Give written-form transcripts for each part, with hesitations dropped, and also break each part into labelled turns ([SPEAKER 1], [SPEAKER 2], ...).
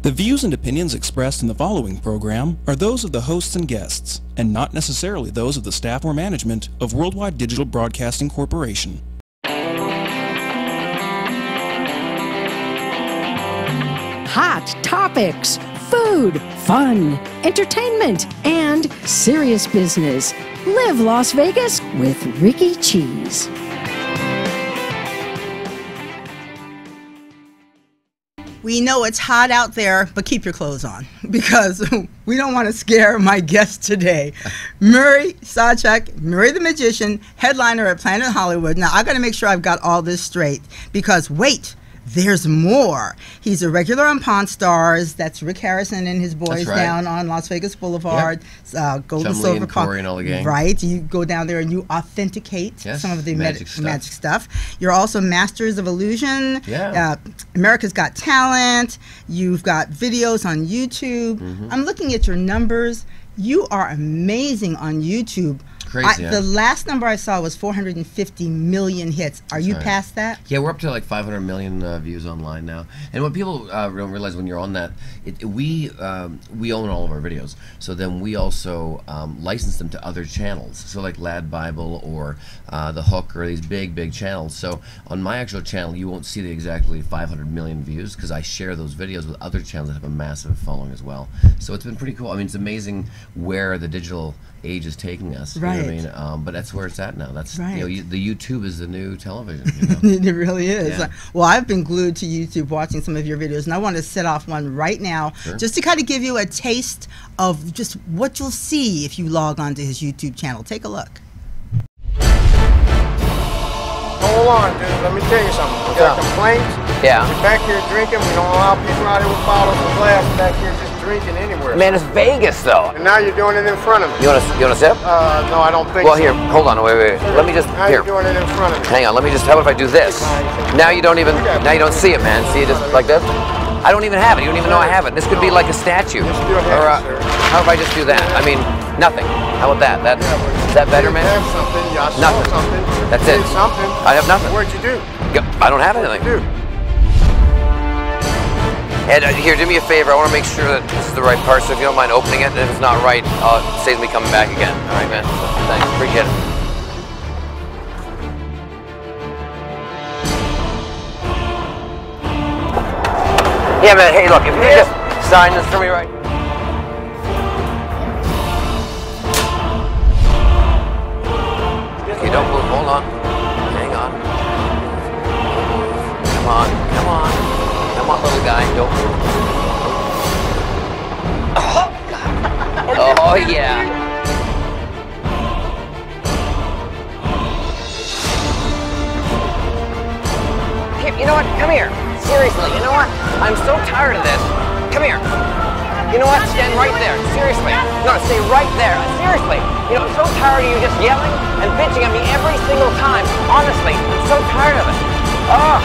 [SPEAKER 1] The views and opinions expressed in the following program are those of the hosts and guests, and not necessarily those of the staff or management of Worldwide Digital Broadcasting Corporation.
[SPEAKER 2] Hot topics, food, fun, entertainment, and serious business. Live Las Vegas with Rikki Cheese.
[SPEAKER 3] We know it's hot out there, but keep your clothes on because we don't want to scare my guest today. Murray Sawchuck, Murray the Magician, headliner at Planet Hollywood. Now, I got to make sure I've got all this straight because, wait, there's more. He's a regular on Pawn Stars. That's Rick Harrison and his boys down on Las Vegas Boulevard. Yep. Gold and Silver
[SPEAKER 4] Corey and all the gang.
[SPEAKER 3] Right. You go down there and you authenticate some of the magic stuff. You're also Masters of Illusion.
[SPEAKER 4] Yeah.
[SPEAKER 3] America's Got Talent. You've got videos on YouTube. I'm looking at your numbers. You are amazing on YouTube.
[SPEAKER 4] Crazy,
[SPEAKER 3] the last number I saw was 450 million hits. Are you past that?
[SPEAKER 4] Yeah, we're up to like 500 million views online now. And what people don't realize when you're on that, we own all of our videos. So then we also license them to other channels. So like Lad Bible or The Hook or these big channels. So on my actual channel, you won't see the exactly 500 million views because I share those videos with other channels that have a massive following as well. So it's been pretty cool. I mean, it's amazing where the digital age is taking us.
[SPEAKER 3] Right.
[SPEAKER 4] You know what I mean? But that's where it's at now. That's
[SPEAKER 3] right.
[SPEAKER 4] You know, the YouTube is the new television.
[SPEAKER 3] You know? It really is.
[SPEAKER 4] Yeah.
[SPEAKER 3] Well, I've been glued to YouTube watching some of your videos, and I want to set off one right now just to kind of give you a taste of just what you'll see if you log onto his YouTube channel. Take a look.
[SPEAKER 5] Hold on, dude. Let me tell you something. We got complaints.
[SPEAKER 6] Yeah.
[SPEAKER 5] We're back here drinking. We don't allow people out here with bottles and glass back here just drinking anywhere.
[SPEAKER 6] Man, it's Vegas, though.
[SPEAKER 5] And now you're doing it in front of me.
[SPEAKER 6] You want a sip?
[SPEAKER 5] No, I don't think
[SPEAKER 6] well,
[SPEAKER 5] so.
[SPEAKER 6] here, hold on, wait. Let me just,
[SPEAKER 5] now
[SPEAKER 6] here.
[SPEAKER 5] You're doing it in front of me.
[SPEAKER 6] Hang on, let me just, how about if I do this? Now you don't even, now you don't see it, man. See it just like this? I don't even have it. You don't even know I have it. This could be like a statue. Or how if I just do that? I mean, nothing. How about that? Is that better, man?
[SPEAKER 5] You have something. You
[SPEAKER 6] nothing.
[SPEAKER 5] Something.
[SPEAKER 6] That's it.
[SPEAKER 5] Something.
[SPEAKER 6] I have nothing.
[SPEAKER 5] What'd you do?
[SPEAKER 6] I don't have anything.
[SPEAKER 5] Dude.
[SPEAKER 6] Ed, here, do me a favor. I want to make sure that this is the right part, so if you don't mind opening it, and if it's not right, it saves me coming back again. All right, man? So, thanks. Appreciate it. Yeah, man. Hey, look, if you just sign this for me, right? Okay, don't move. Hold on. Hang on. Come on. Come on, little guy. Don't move. Oh, God. Oh, yeah. Here, you know what? Come here. Seriously, you know what? I'm so tired of this. Come here. You know what? Stand right there. Seriously. No, stay right there. Seriously. You know, I'm so tired of you just yelling and bitching at me every single time. Honestly, I'm so tired of it. Oh.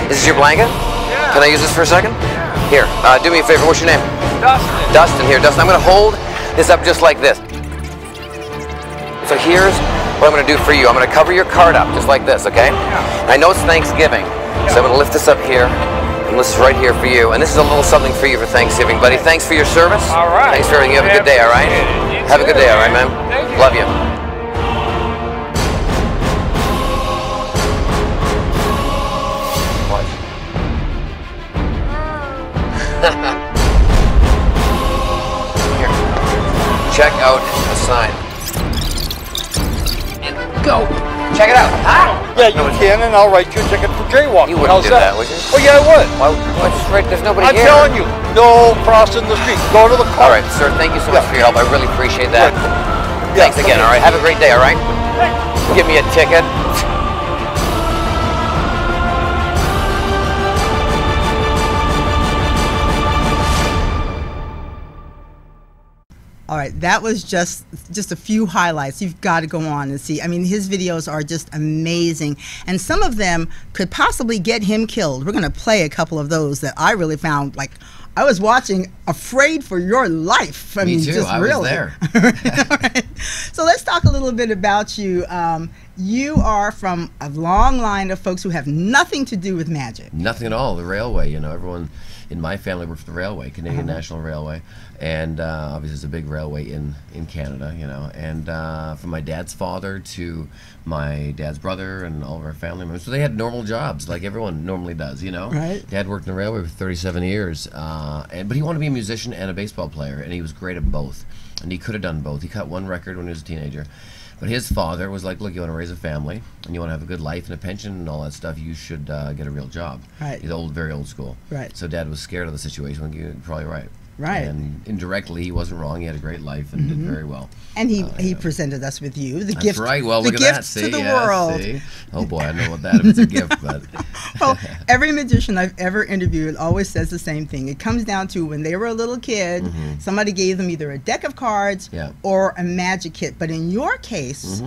[SPEAKER 6] This is your blanket? Yeah. Can I use this for a second? Yeah. Here, do me a favor. What's your name?
[SPEAKER 5] Dustin.
[SPEAKER 6] Dustin, here. Dustin, I'm going to hold this up just like this. So here's what I'm going to do for you. I'm going to cover your card up just like this, okay? Yeah. I know it's Thanksgiving, so I'm going to lift this up here, and this is right here for you. And this is a little something for you for Thanksgiving, buddy. Thanks for your service.
[SPEAKER 5] All right.
[SPEAKER 6] Thanks for everything. You have a good day, all right? Have a good day, all right, man?
[SPEAKER 5] Thank you.
[SPEAKER 6] Love you. Here. Check out the sign. And go. Check it out. Huh?
[SPEAKER 5] Yeah, you can, and I'll write you a ticket for jaywalking.
[SPEAKER 6] You wouldn't do that, would you?
[SPEAKER 5] Oh, yeah, I would.
[SPEAKER 6] Well, it's right. There's nobody
[SPEAKER 5] I'm
[SPEAKER 6] here.
[SPEAKER 5] telling you, no crossing the street. Go to the car.
[SPEAKER 6] All right, sir. Thank you so much for your help. I really appreciate that. Thanks again. All right. Have a great day. All right. Give me a ticket.
[SPEAKER 3] All right, that was just a few highlights. You've got to go on and see. I mean, his videos are just amazing, and some of them could possibly get him killed. We're going to play a couple of those that I really found, like, I was watching afraid for your life. I mean,
[SPEAKER 4] Me too.
[SPEAKER 3] just
[SPEAKER 4] I
[SPEAKER 3] really.
[SPEAKER 4] was there.
[SPEAKER 3] All right. So let's talk a little bit about you. you are from a long line of folks who have nothing to do with magic.
[SPEAKER 4] Nothing at all. The railway, you know, everyone in my family worked for the railway, Canadian National Railway, and obviously it's a big railway in Canada, you know, and from my dad's father to my dad's brother and all of our family members. So they had normal jobs like everyone normally does, you know.
[SPEAKER 3] Right.
[SPEAKER 4] Dad worked in the railway for 37 years, but he wanted to be a musician and a baseball player, and he was great at both. And he could have done both. He cut one record when he was a teenager. But his father was like, look, you want to raise a family, and you want to have a good life and a pension and all that stuff, you should get a real job.
[SPEAKER 3] Right.
[SPEAKER 4] He's old, very old school.
[SPEAKER 3] Right.
[SPEAKER 4] So Dad was scared of the situation. You're probably right.
[SPEAKER 3] Right.
[SPEAKER 4] And indirectly, he wasn't wrong. He had a great life and did very well.
[SPEAKER 3] And he presented us with you, the
[SPEAKER 4] That's
[SPEAKER 3] gift.
[SPEAKER 4] right. Well,
[SPEAKER 3] the
[SPEAKER 4] look at that.
[SPEAKER 3] gift
[SPEAKER 4] See,
[SPEAKER 3] to the
[SPEAKER 4] yeah,
[SPEAKER 3] world.
[SPEAKER 4] See? Oh boy, I don't know what that if it's a gift, but
[SPEAKER 3] Well, every magician I've ever interviewed always says the same thing. It comes down to when they were a little kid, somebody gave them either a deck of cards or a magic kit. But in your case,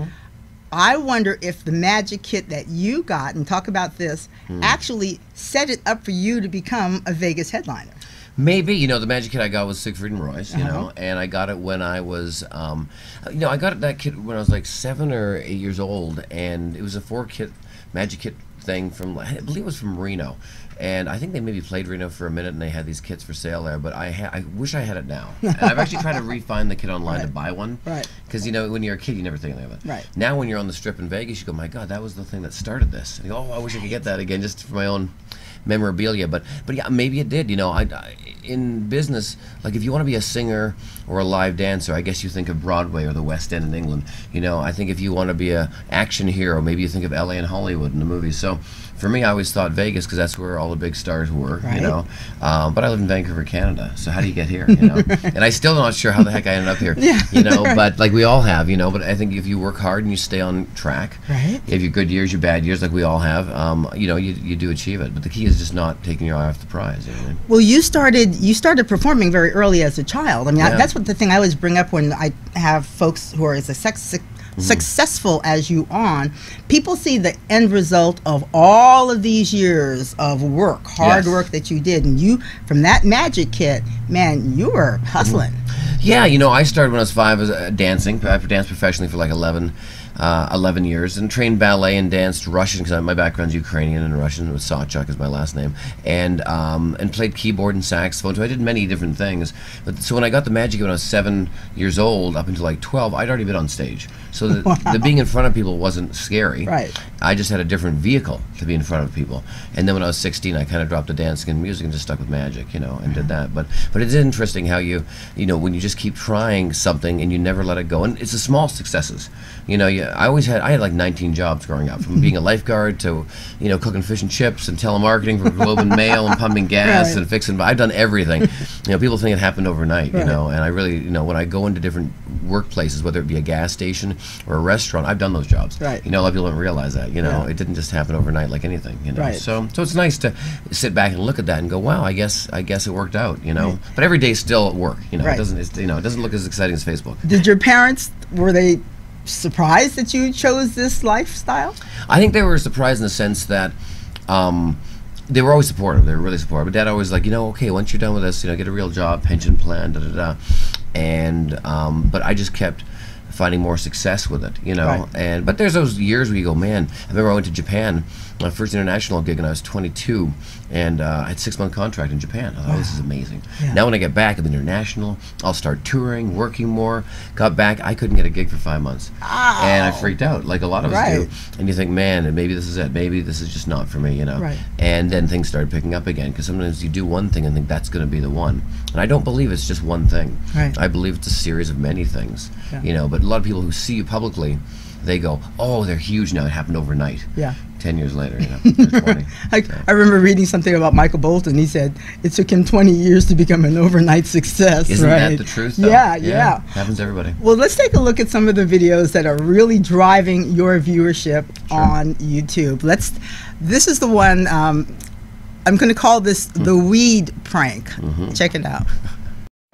[SPEAKER 3] I wonder if the magic kit that you got, and talk about this, actually set it up for you to become a Vegas headliner.
[SPEAKER 4] maybe, you know, the magic kit I got was Siegfried and Roy's, you know, and I got it when I was, you know, I got that kit when I was like 7 or 8 years old, and it was a 4-kit magic kit thing from, I believe it was from Reno, and I think they maybe played Reno for a minute, and they had these kits for sale there. But I wish I had it now. And I've actually tried to refine the kit online to buy one, because you know, when you're a kid, you never think of it. Now, when you're on the strip in Vegas, you go, "My God, that was the thing that started this." And you go, "Oh, I wish I could get that again, just for my own memorabilia." But yeah, maybe it did. You know, in business, like if you want to be a singer or a live dancer, I guess you think of Broadway or the West End in England. You know, I think if you want to be a action hero, maybe you think of LA and Hollywood in the movies. So for me, I always thought Vegas, because that's where all the big stars were. You know, but I live in Vancouver, Canada. So how do you get here? You know, and I still not sure how the heck I ended up here. You know, but like we all have. You know, but I think if you work hard and you stay on track, if you good years, your bad years, like we all have, you know, you do achieve it. But the key is just not taking your eye off the prize. You know what I mean?
[SPEAKER 3] Well, you started performing very early as a child. I mean, that's what the thing I always bring up when I have folks who are as successful as you on. People see the end result of all of these years of work, hard work that you did, and you, from that magic kit, man, you were hustling.
[SPEAKER 4] Yeah, you know, I started when I was 5 as dancing. I danced professionally for like 11 years, and trained ballet and danced Russian, because my background's Ukrainian and Russian, with Sawchuck is my last name, and played keyboard and saxophone. So I did many different things. But so when I got the magic when I was 7 years old, up until like 12, I'd already been on stage. So the being in front of people wasn't scary. I just had a different vehicle to be in front of people. And then when I was 16, I kind of dropped the dancing and music and just stuck with magic, you know, and did that. But it's interesting how you know, when you just keep trying something and you never let it go, and it's the small successes. You know, I had like 19 jobs growing up, from being a lifeguard to, you know, cooking fish and chips and telemarketing for Globe and Mail and pumping gas and fixing. I've done everything. You know, people think it happened overnight. You know, and I really, you know, when I go into different workplaces, whether it be a gas station or a restaurant, I've done those jobs. You know, a lot of people don't realize that. You know, it didn't just happen overnight like anything. You know, so it's nice to sit back and look at that and go, wow, I guess it worked out. You know, but every day's still at work. You know, it doesn't. You know, it doesn't look as exciting as Facebook.
[SPEAKER 3] Did your parents, were they surprised that you chose this lifestyle?
[SPEAKER 4] I think they were surprised in the sense that they were always supportive. They were really supportive. But Dad always like, you know, okay, once you're done with this, you know, get a real job, pension plan, da da da. And but I just kept finding more success with it, you know. But there's those years where you go, man. I remember I went to Japan, my first international gig, and I was 22, and I had a 6-month contract in Japan. I thought, this is amazing. Now when I get back, I'm international. I'll start touring, working more. Got back, I couldn't get a gig for 5 months, and I freaked out, like a lot of us do. And you think, man, maybe this is it. Maybe this is just not for me, you know. And then things started picking up again, because sometimes you do one thing and think that's going to be the one. And I don't believe it's just one thing. I believe it's a series of many things, you know. But a lot of people who see you publicly, they go, oh, they're huge now. It happened overnight. 10 years later, you know, 20.
[SPEAKER 3] I remember reading something about Michael Bolton. He said it took him 20 years to become an overnight success.
[SPEAKER 4] Isn't that the truth, though?
[SPEAKER 3] Yeah.
[SPEAKER 4] Happens to everybody.
[SPEAKER 3] Well, let's take a look at some of the videos that are really driving your viewership on YouTube. This is the one, I'm going to call this the weed prank. Check it out.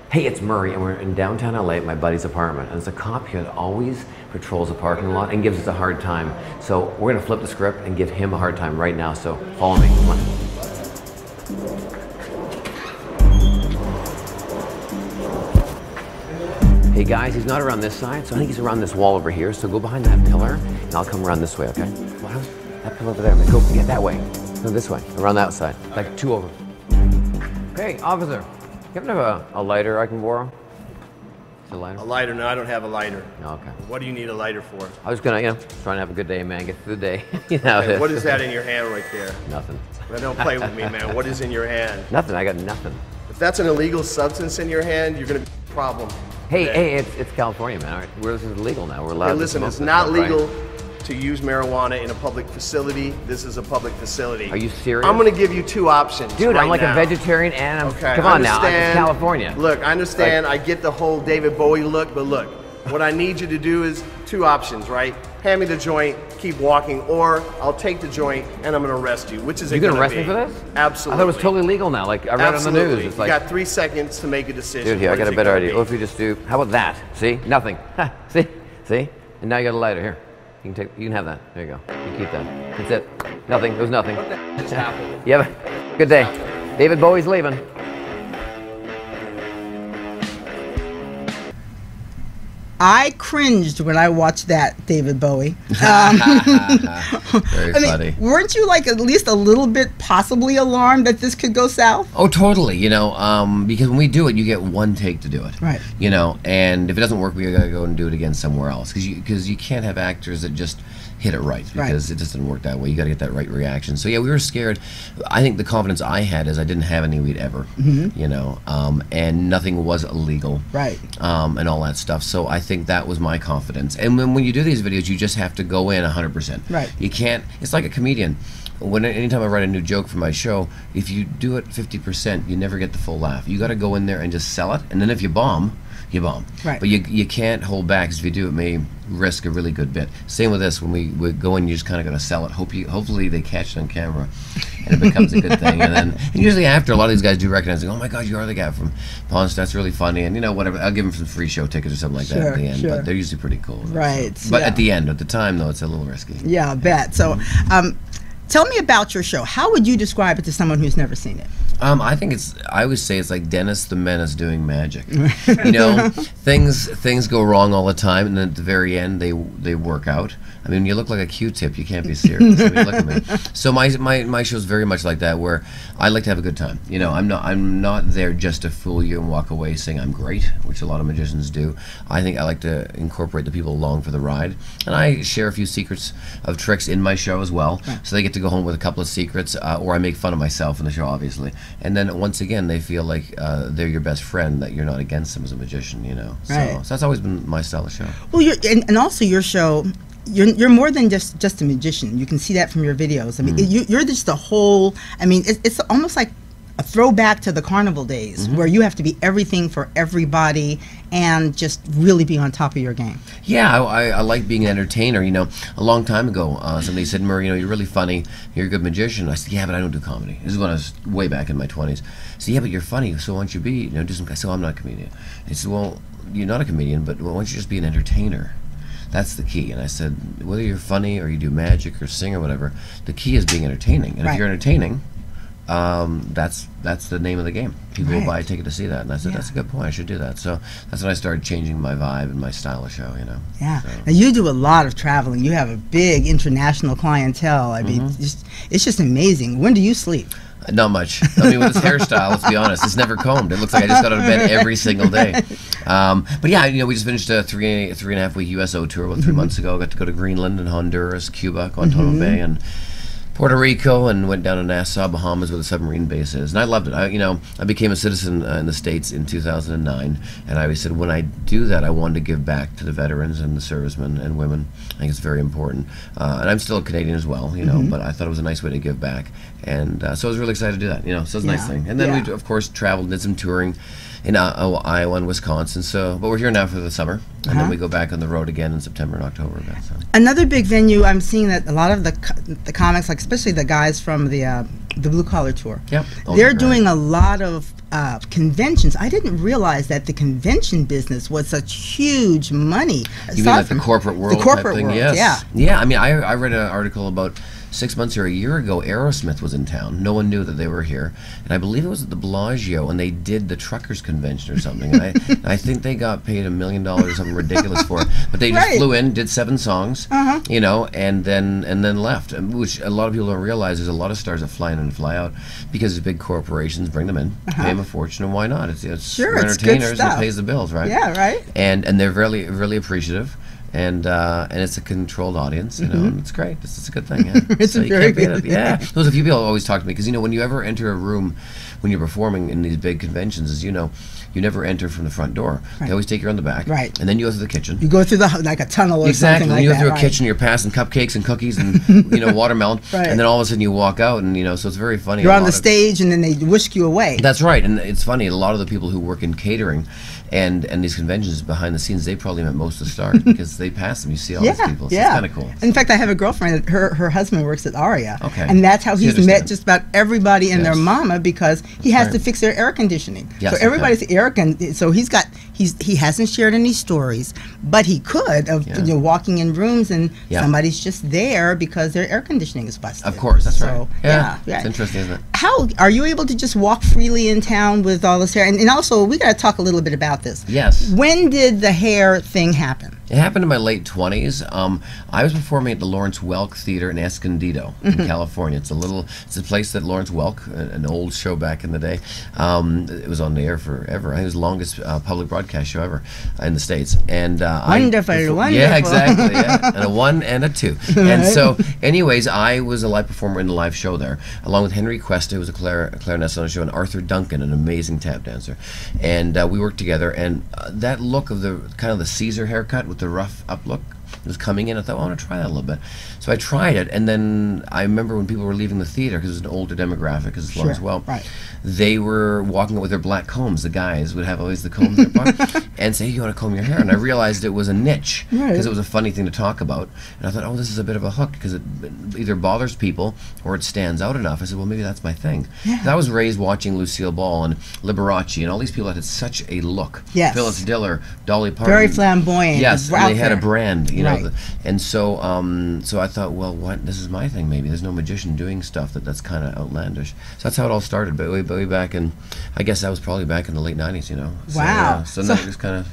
[SPEAKER 6] Hey, it's Murray, and we're in downtown LA at my buddy's apartment, and there's a cop here that always patrols the parking lot and gives us a hard time. So we're gonna flip the script and give him a hard time right now, so follow me, come on. Hey guys, he's not around this side, so I think he's around this wall over here. So go behind that pillar, and I'll come around this way, okay? Well, that pillar over there, man. Go that way. No, this way, around that side. Like 2 over. Hey, officer, you happen to have a lighter I can borrow? Is it a lighter?
[SPEAKER 5] A lighter? No, I don't have a lighter.
[SPEAKER 6] No, okay.
[SPEAKER 5] What do you need a lighter for?
[SPEAKER 6] I was gonna, trying to have a good day, man. Get through the day. You know.
[SPEAKER 5] Okay, what is that in your hand right there?
[SPEAKER 6] Nothing.
[SPEAKER 5] Well, don't play with me, man. What is in your hand?
[SPEAKER 6] Nothing. I got nothing.
[SPEAKER 5] If that's an illegal substance in your hand, you're gonna be a problem.
[SPEAKER 6] Hey, it's California, man. All right, this is legal now. We're allowed.
[SPEAKER 5] Hey,
[SPEAKER 6] to
[SPEAKER 5] listen,
[SPEAKER 6] smoke
[SPEAKER 5] it's
[SPEAKER 6] this
[SPEAKER 5] not
[SPEAKER 6] stuff,
[SPEAKER 5] legal
[SPEAKER 6] right?
[SPEAKER 5] to use marijuana in a public facility. This is a public facility.
[SPEAKER 6] Are you serious?
[SPEAKER 5] I'm gonna give you 2 options.
[SPEAKER 6] Dude,
[SPEAKER 5] right
[SPEAKER 6] I'm like
[SPEAKER 5] now.
[SPEAKER 6] a vegetarian and I'm.
[SPEAKER 5] Okay,
[SPEAKER 6] come on now, it's California.
[SPEAKER 5] Look, I understand. I get the whole David Bowie look, but look, what I need you to do is 2 options, right? Hand me the joint, keep walking, or I'll take the joint and I'm gonna arrest you. Which is it
[SPEAKER 6] You're
[SPEAKER 5] gonna
[SPEAKER 6] gonna arrest
[SPEAKER 5] be?
[SPEAKER 6] me for this?
[SPEAKER 5] Absolutely.
[SPEAKER 6] I thought it was totally legal now. Like I read
[SPEAKER 5] Absolutely.
[SPEAKER 6] on the news. It's like,
[SPEAKER 5] you got 3 seconds to make a decision.
[SPEAKER 6] dude, here I
[SPEAKER 5] What
[SPEAKER 6] got
[SPEAKER 5] is
[SPEAKER 6] a
[SPEAKER 5] it
[SPEAKER 6] better
[SPEAKER 5] gonna
[SPEAKER 6] idea.
[SPEAKER 5] be?
[SPEAKER 6] What if we just do? How about that? See, nothing. Ha, see, and now you got a lighter here. You can have that. There you go. You keep that. That's it. Nothing. It was nothing.
[SPEAKER 5] What the hell just happened?
[SPEAKER 6] You have a good day. David Bowie's leaving.
[SPEAKER 3] I cringed when I watched that, David Bowie.
[SPEAKER 4] Very funny.
[SPEAKER 3] Weren't you like at least a little bit possibly alarmed that this could go south?
[SPEAKER 4] Oh, totally. Because when we do it, you get 1 take to do it.
[SPEAKER 3] Right.
[SPEAKER 4] And if it doesn't work, we gotta go and do it again somewhere else. Because you can't have actors that just hit it right, because it just doesn't work that way. You got to get that right reaction. So yeah, we were scared. I think the confidence I had is I didn't have any weed ever, and nothing was illegal,
[SPEAKER 3] right,
[SPEAKER 4] and all that stuff. So I think that was my confidence. And when you do these videos, you just have to go in 100%.
[SPEAKER 3] Right.
[SPEAKER 4] You can't. It's like a comedian. Anytime I write a new joke for my show, if you do it 50%, you never get the full laugh. You got to go in there and just sell it, and then if you bomb, you bomb.
[SPEAKER 3] Right.
[SPEAKER 4] But you can't hold back, because if you do, it may risk a really good bit. Same with this. When we go in, you just kind of got to sell it. Hopefully they catch it on camera, and it becomes a good thing. And usually after, a lot of these guys do recognize, oh my God, you are the guy from Ponce. That's really funny. And whatever. I'll give them some free show tickets or something like that at the end. But they're usually pretty cool.
[SPEAKER 3] Right.
[SPEAKER 4] So. But at the end, at the time though, it's a little risky.
[SPEAKER 3] Yeah, I bet. So, tell me about your show. How would you describe it to someone who's never seen it?
[SPEAKER 4] I always say it's like Dennis the Menace doing magic. Things go wrong all the time, and then at the very end they work out. I mean, you look like a Q-tip. You can't be serious. I mean, look at me. So my show is very much like that, where I like to have a good time. I'm not there just to fool you and walk away saying I'm great, which a lot of magicians do. I think I like to incorporate the people along for the ride, and I share a few secrets of tricks in my show as well, so they get to go home with a couple of secrets, or I make fun of myself in the show, obviously. And then once again, they feel like they're your best friend, that you're not against them as a magician,
[SPEAKER 3] Right.
[SPEAKER 4] So that's always been my style of show.
[SPEAKER 3] Well, and also your show, you're more than just a magician. You can see that from your videos. I mean, you're just the whole. I mean, it's almost like a throwback to the carnival days, where you have to be everything for everybody and just really be on top of your game.
[SPEAKER 4] Yeah, I like being an entertainer. A long time ago, somebody said, Murray, you're really funny. You're a good magician. I said, yeah, but I don't do comedy. This is when I was way back in my 20s. I said, yeah, but you're funny. So why don't you be, do some? I said, well, I'm not a comedian. He said, well, you're not a comedian, but why don't you just be an entertainer? That's the key. And I said, whether you're funny or you do magic or sing or whatever, the key is being entertaining. And if you're entertaining, that's the name of the game. People will buy a ticket to see that. And I said, that's a good point. I should do that. So that's when I started changing my vibe and my style of show,
[SPEAKER 3] Yeah.
[SPEAKER 4] So.
[SPEAKER 3] Now, you do a lot of traveling. You have a big international clientele. I mean, it's just amazing. When do you sleep?
[SPEAKER 4] Not much. I mean, with this hairstyle, let's be honest, it's never combed. It looks like I just got out of bed every single day. But yeah, we just finished a 3.5 week USO tour about 3 months ago. Got to go to Greenland and Honduras, Cuba, Guantanamo Bay, and Puerto Rico, and went down to Nassau, Bahamas, where the submarine base is. And I loved it. I became a citizen in the States in 2009, and I always said when I do that, I wanted to give back to the veterans and the servicemen and women. I think it's very important. And I'm still a Canadian as well, but I thought it was a nice way to give back. And so I was really excited to do that, so it's a nice thing. And then we, of course, traveled, did some touring in Iowa and Wisconsin. But we're here now for the summer, and then we go back on the road again in September and October. So.
[SPEAKER 3] Another big venue, I'm seeing that a lot of the comics, like especially the guys from the Blue Collar Tour, they're doing a lot of conventions. I didn't realize that the convention business was such huge money.
[SPEAKER 4] You mean like the corporate world?
[SPEAKER 3] The corporate
[SPEAKER 4] type thing?
[SPEAKER 3] world,
[SPEAKER 4] yes.
[SPEAKER 3] yeah.
[SPEAKER 4] Yeah, I mean, I read an article about 6 months or a year ago, Aerosmith was in town. No one knew that they were here, and I believe it was at the Bellagio, and they did the Truckers Convention or something. And I think they got paid $1 million or something ridiculous for it. But they just flew in, did 7 songs, you know, and then left. Which a lot of people don't realize. There's a lot of stars that fly in and fly out because the big corporations bring them in, pay them a fortune, and why not? It's
[SPEAKER 3] sure,
[SPEAKER 4] it's entertainers,
[SPEAKER 3] good
[SPEAKER 4] and it
[SPEAKER 3] stuff.
[SPEAKER 4] pays the bills, right?
[SPEAKER 3] Yeah, right.
[SPEAKER 4] And they're really really appreciative. And it's a controlled audience, you know, and it's great. It's a good thing. Yeah.
[SPEAKER 3] It's a very good thing.
[SPEAKER 4] Yeah. There's a few people always talk to me because, you know, when you ever enter a room when you're performing in these big conventions, as you know, you never enter from the front door. They always take you around the back.
[SPEAKER 3] Right.
[SPEAKER 4] And then you go through the kitchen.
[SPEAKER 3] You go through like a tunnel or
[SPEAKER 4] exactly.
[SPEAKER 3] something like that.
[SPEAKER 4] And you go through a
[SPEAKER 3] right.
[SPEAKER 4] kitchen, you're passing cupcakes and cookies and, you know, watermelon.
[SPEAKER 3] Right.
[SPEAKER 4] And then all of a sudden you walk out and, you know, so it's very funny.
[SPEAKER 3] You're on the stage and then they whisk you away.
[SPEAKER 4] That's right. And it's funny, a lot of the people who work in catering and these conventions behind the scenes, they probably met most of the stars because they pass them. You see all these people. So it's kind of cool.
[SPEAKER 3] In fact, I have a girlfriend, her husband works at Aria.
[SPEAKER 4] Okay.
[SPEAKER 3] And that's how he's met
[SPEAKER 4] understand.
[SPEAKER 3] just about everybody and their mama because he has
[SPEAKER 4] Right.
[SPEAKER 3] to fix their air conditioning.
[SPEAKER 4] Yes,
[SPEAKER 3] So everybody's so he hasn't shared any stories, but he could of you know, walking in rooms and somebody's just there because their air conditioning is busted.
[SPEAKER 4] Of course, that's right.
[SPEAKER 3] So,
[SPEAKER 4] Yeah.
[SPEAKER 3] yeah.
[SPEAKER 4] It's interesting, isn't it?
[SPEAKER 3] How are you able to just walk freely in town with all this hair? And also, we got to talk a little bit about this.
[SPEAKER 4] Yes.
[SPEAKER 3] When did the hair thing happen?
[SPEAKER 4] It happened in my late 20s. I was performing at the Lawrence Welk Theater in Escondido, in California. It's a place that Lawrence Welk, an old show back in the day, it was on the air forever. I think it was the longest public broadcast show ever in the States. And
[SPEAKER 3] Wonderful.
[SPEAKER 4] Yeah, exactly. Yeah. And a 1 and a 2. And so, anyways, I was a live performer in the live show there, along with Henry Cuesta, who was a clarinetist on the show, and Arthur Duncan, an amazing tap dancer. And we worked together, and that look of the kind of the Caesar haircut with the rough up look was coming in. I thought, well, I want to try that a little bit. So I tried it, and then I remember when people were leaving the theater, because it was an older demographic, because it's long as well, they were walking with their black combs. The guys would have always the combs in their pocket, and say, hey, you want to comb your hair? And I realized it was a niche, because it was a funny thing to talk about. And I thought, oh, this is a bit of a hook, because it either bothers people or it stands out enough. I said, well, maybe that's my thing. I was raised watching Lucille Ball and Liberace and all these people that had such a look.
[SPEAKER 3] Yes.
[SPEAKER 4] Phyllis Diller, Dolly Parton.
[SPEAKER 3] Very flamboyant.
[SPEAKER 4] Yes, and they had a brand, you know.
[SPEAKER 3] Right.
[SPEAKER 4] And so so I thought, well, what? This is my thing, maybe. There's no magician doing stuff that's kind of outlandish. So that's how it all started, but way back in, I guess that was probably back in the late 90s, you know. So,
[SPEAKER 3] wow.
[SPEAKER 4] So now it just kind of...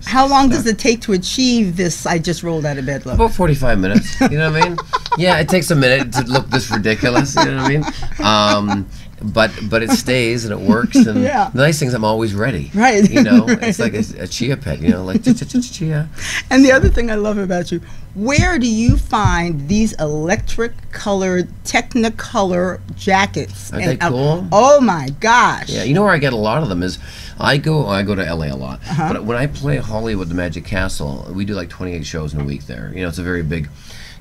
[SPEAKER 3] How long does it take to achieve this I just rolled out of bed look?
[SPEAKER 4] About 45 minutes, you know what I mean? Yeah, it takes a minute to look this ridiculous, you know what I mean? But it stays and it works, and the nice thing is I'm always ready.
[SPEAKER 3] Right.
[SPEAKER 4] You know, it's like a chia pet, you know, like chia.
[SPEAKER 3] And the other thing I love about you, where do you find these electric colored Technicolor jackets?
[SPEAKER 4] Are they cool?
[SPEAKER 3] Oh my gosh.
[SPEAKER 4] Yeah, you know where I get a lot of them is I go to LA a lot. But when I play Hollywood, the Magic Castle, we do like 28 shows in a week there. You know, it's a very big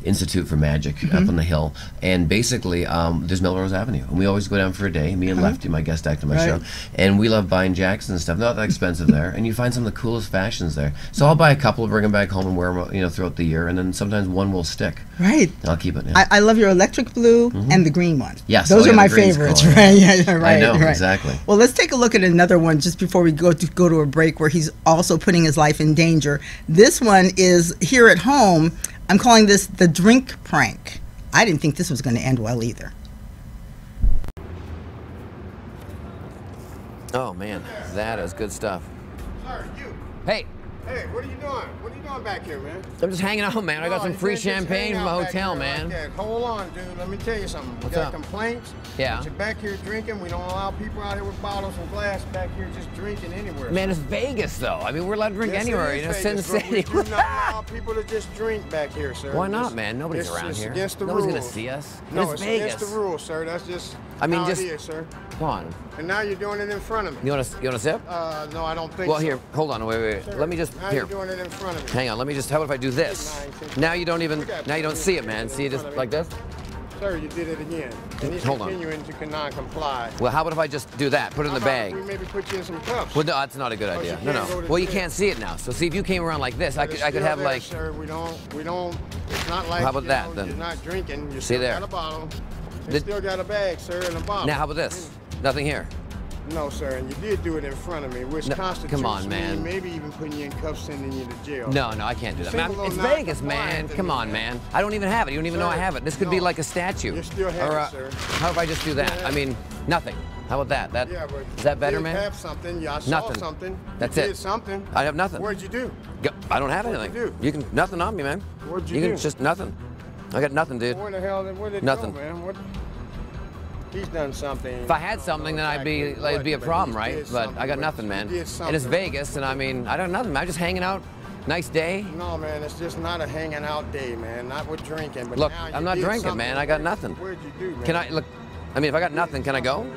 [SPEAKER 4] Institute for Magic up on the hill, and basically there's Melrose Avenue, and we always go down for a day, me and Lefty, my guest actor on my show, and we love buying jackets and stuff, not that expensive there, and you find some of the coolest fashions there. So I'll buy a couple, bring them back home and wear them, you know, throughout the year, and then sometimes one will stick.
[SPEAKER 3] Right.
[SPEAKER 4] I'll keep it.
[SPEAKER 3] I love your electric blue and the green one.
[SPEAKER 4] Yes.
[SPEAKER 3] Those are my favorites.
[SPEAKER 4] Cool,
[SPEAKER 3] right. Yeah, right.
[SPEAKER 4] I know,
[SPEAKER 3] right.
[SPEAKER 4] exactly.
[SPEAKER 3] Well, let's take a look at another one just before we go to a break, where he's also putting his life in danger. This one is here at home. I'm calling this the drink prank. I didn't think this was going to end well either.
[SPEAKER 6] Oh man, that is good stuff.
[SPEAKER 7] Sir, you.
[SPEAKER 6] Hey,
[SPEAKER 7] Hey, what are you doing? What are you doing back here, man?
[SPEAKER 6] I'm just hanging out, man. I got some free champagne from my hotel, man.
[SPEAKER 7] Like hold on, dude. Let me tell you something.
[SPEAKER 6] What's
[SPEAKER 7] we got
[SPEAKER 6] up?
[SPEAKER 7] complaints.
[SPEAKER 6] Yeah.
[SPEAKER 7] That you're back here drinking. We don't allow people out here with bottles and glass back here just drinking anywhere.
[SPEAKER 6] Man, it's Vegas, though. I mean, we're allowed to drink
[SPEAKER 7] Yes, it
[SPEAKER 6] anywhere,
[SPEAKER 7] is
[SPEAKER 6] you know, Sin
[SPEAKER 7] Vegas, but
[SPEAKER 6] City.
[SPEAKER 7] we do not allow people to just drink back here, sir.
[SPEAKER 6] Why not,
[SPEAKER 7] It's-
[SPEAKER 6] man? Nobody's around
[SPEAKER 7] it's
[SPEAKER 6] here.
[SPEAKER 7] Against the
[SPEAKER 6] Nobody's
[SPEAKER 7] rules.
[SPEAKER 6] gonna see us.
[SPEAKER 7] No,
[SPEAKER 6] It's
[SPEAKER 7] it's
[SPEAKER 6] Vegas.
[SPEAKER 7] against the rules, sir. That's just
[SPEAKER 6] I mean,
[SPEAKER 7] how
[SPEAKER 6] just-
[SPEAKER 7] it is, sir.
[SPEAKER 6] Come on.
[SPEAKER 7] And now you're doing it in front of me.
[SPEAKER 6] You want a sip?
[SPEAKER 7] No, I don't think
[SPEAKER 6] Well,
[SPEAKER 7] so.
[SPEAKER 6] here, hold on, wait.
[SPEAKER 7] Sir,
[SPEAKER 6] Let me just,
[SPEAKER 7] now
[SPEAKER 6] here.
[SPEAKER 7] you're doing it in front of me.
[SPEAKER 6] Hang on, let me just, how about if I do this? Now you don't even, now you don't see it, man. See it just like this?
[SPEAKER 7] Sir, you did it again. And he's
[SPEAKER 6] Hold on.
[SPEAKER 7] continuing to non-comply.
[SPEAKER 6] Well, how about if I just do that? Put it in the
[SPEAKER 7] How about
[SPEAKER 6] bag.
[SPEAKER 7] We maybe put you in some cups.
[SPEAKER 6] Well, no, that's not a good idea.
[SPEAKER 7] you
[SPEAKER 6] No.
[SPEAKER 7] can't go to
[SPEAKER 6] Well, you
[SPEAKER 7] the
[SPEAKER 6] can't see it now. So see, if you came around like this, I
[SPEAKER 7] But
[SPEAKER 6] could
[SPEAKER 7] it's
[SPEAKER 6] have
[SPEAKER 7] still there,
[SPEAKER 6] like,
[SPEAKER 7] Sir, we don't. It's not like.
[SPEAKER 6] How about
[SPEAKER 7] you
[SPEAKER 6] that,
[SPEAKER 7] know,
[SPEAKER 6] then?
[SPEAKER 7] You're not drinking. You
[SPEAKER 6] See
[SPEAKER 7] still
[SPEAKER 6] there.
[SPEAKER 7] got a bottle. You
[SPEAKER 6] The-
[SPEAKER 7] still got a bag, sir, and a bottle.
[SPEAKER 6] now how about this? Nothing here.
[SPEAKER 7] No, sir, and you did do it in front of me, which constitutes
[SPEAKER 6] come on, man.
[SPEAKER 7] maybe even putting you in cuffs, sending you to jail.
[SPEAKER 6] No, I can't do that. Man, it's Vegas, man. Come on, man. I don't even have it. You don't even know I have it. This could be like a statue.
[SPEAKER 7] You still have it, sir.
[SPEAKER 6] How if I just do that? I mean, nothing. How about that?
[SPEAKER 7] Yeah, but
[SPEAKER 6] is that better, man?
[SPEAKER 7] You have something. Yeah, I saw
[SPEAKER 6] nothing.
[SPEAKER 7] something.
[SPEAKER 6] That's
[SPEAKER 7] you
[SPEAKER 6] it.
[SPEAKER 7] Did something.
[SPEAKER 6] I have nothing.
[SPEAKER 7] What'd you do?
[SPEAKER 6] I don't have anything.
[SPEAKER 7] What'd you do?
[SPEAKER 6] You can nothing on me, man.
[SPEAKER 7] What'd you do?
[SPEAKER 6] Can just nothing. I got nothing, dude.
[SPEAKER 7] Where the hell did it
[SPEAKER 6] nothing.
[SPEAKER 7] go, man? What? He's done something.
[SPEAKER 6] If I had something, then it'd be a problem, right? But I got nothing, man. And it's Vegas, and I mean, I don't nothing. Man. I'm just hanging out. Nice day.
[SPEAKER 7] No, man, it's just not a hanging out day, man. Not with drinking. But
[SPEAKER 6] look,
[SPEAKER 7] now
[SPEAKER 6] I'm not drinking, man. I got nothing.
[SPEAKER 7] What'd you do, man?
[SPEAKER 6] Can I look? I mean, if I got nothing, can I go?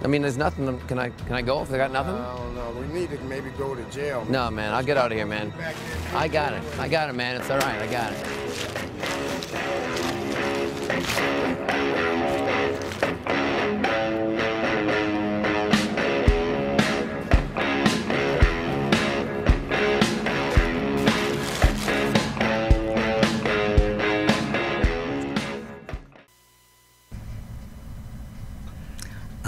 [SPEAKER 6] I mean, there's nothing. Can I go if I got nothing?
[SPEAKER 7] I don't know. We need to maybe go to jail. Man.
[SPEAKER 6] No, man. I'll get out of here, man. I got it. I got it, man. It's all right. I got it.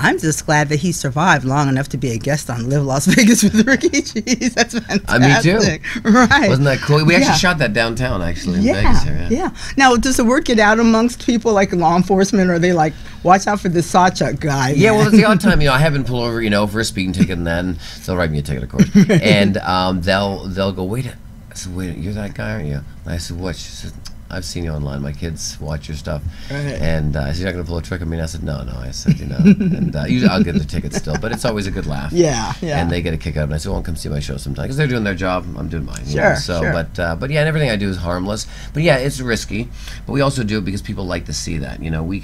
[SPEAKER 3] I'm just glad that he survived long enough to be a guest on Live Las Vegas with Rikki Cheese. That's fantastic.
[SPEAKER 4] Me too.
[SPEAKER 3] Right.
[SPEAKER 4] Wasn't that cool? We actually shot that downtown, actually, in Vegas here.
[SPEAKER 3] Yeah. Now, does the word get out amongst people like law enforcement, or are they like, watch out for this Sawchuck guy?
[SPEAKER 4] Yeah, well, it's the odd time, I've been pulled over, for a speeding ticket, and then they'll write me a ticket, of course. And they'll go, wait. I said, wait, you're that guy, aren't you? And I said, what? She said, I've seen you online. My kids watch your stuff. Right. And I said, you're not going to pull a trick on me? And I said, no. I said, and usually I'll get the ticket still, but it's always a good laugh.
[SPEAKER 3] Yeah.
[SPEAKER 4] And they get a kick out of it. And I said, well, come see my show sometime. Because they're doing their job. I'm doing mine.
[SPEAKER 3] Sure.
[SPEAKER 4] But yeah, and everything I do is harmless. But yeah, it's risky. But we also do it because people like to see that.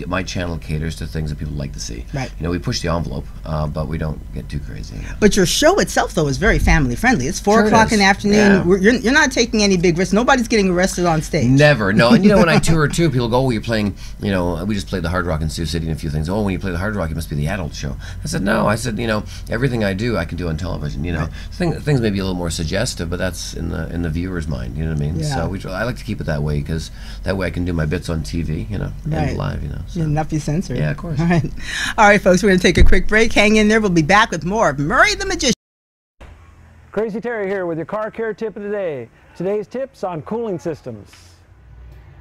[SPEAKER 4] My channel caters to things that people like to see.
[SPEAKER 3] Right.
[SPEAKER 4] We push the envelope, but we don't get too crazy.
[SPEAKER 3] But your show itself, though, is very family friendly. It's 4 o'clock in the afternoon. Yeah. You're not taking any big risks. Nobody's getting arrested on stage.
[SPEAKER 4] Never. No. And when I tour too, people go, oh, you're playing, we just played the Hard Rock in Sioux City and a few things. Oh, when you play the Hard Rock, it must be the adult show. I said, no. I said, everything I do, I can do on television. Right. Things may be a little more suggestive, but that's in the viewer's mind. You know what I mean? Yeah. So I like to keep it that way, because that way I can do my bits on TV, and live, So.
[SPEAKER 3] And not be censored.
[SPEAKER 4] Yeah, of course.
[SPEAKER 3] All right, folks, we're going to take a quick break. Hang in there. We'll be back with more of Murray the Magician.
[SPEAKER 8] Crazy Terry here with your car care tip of the day. Today's tips on cooling systems.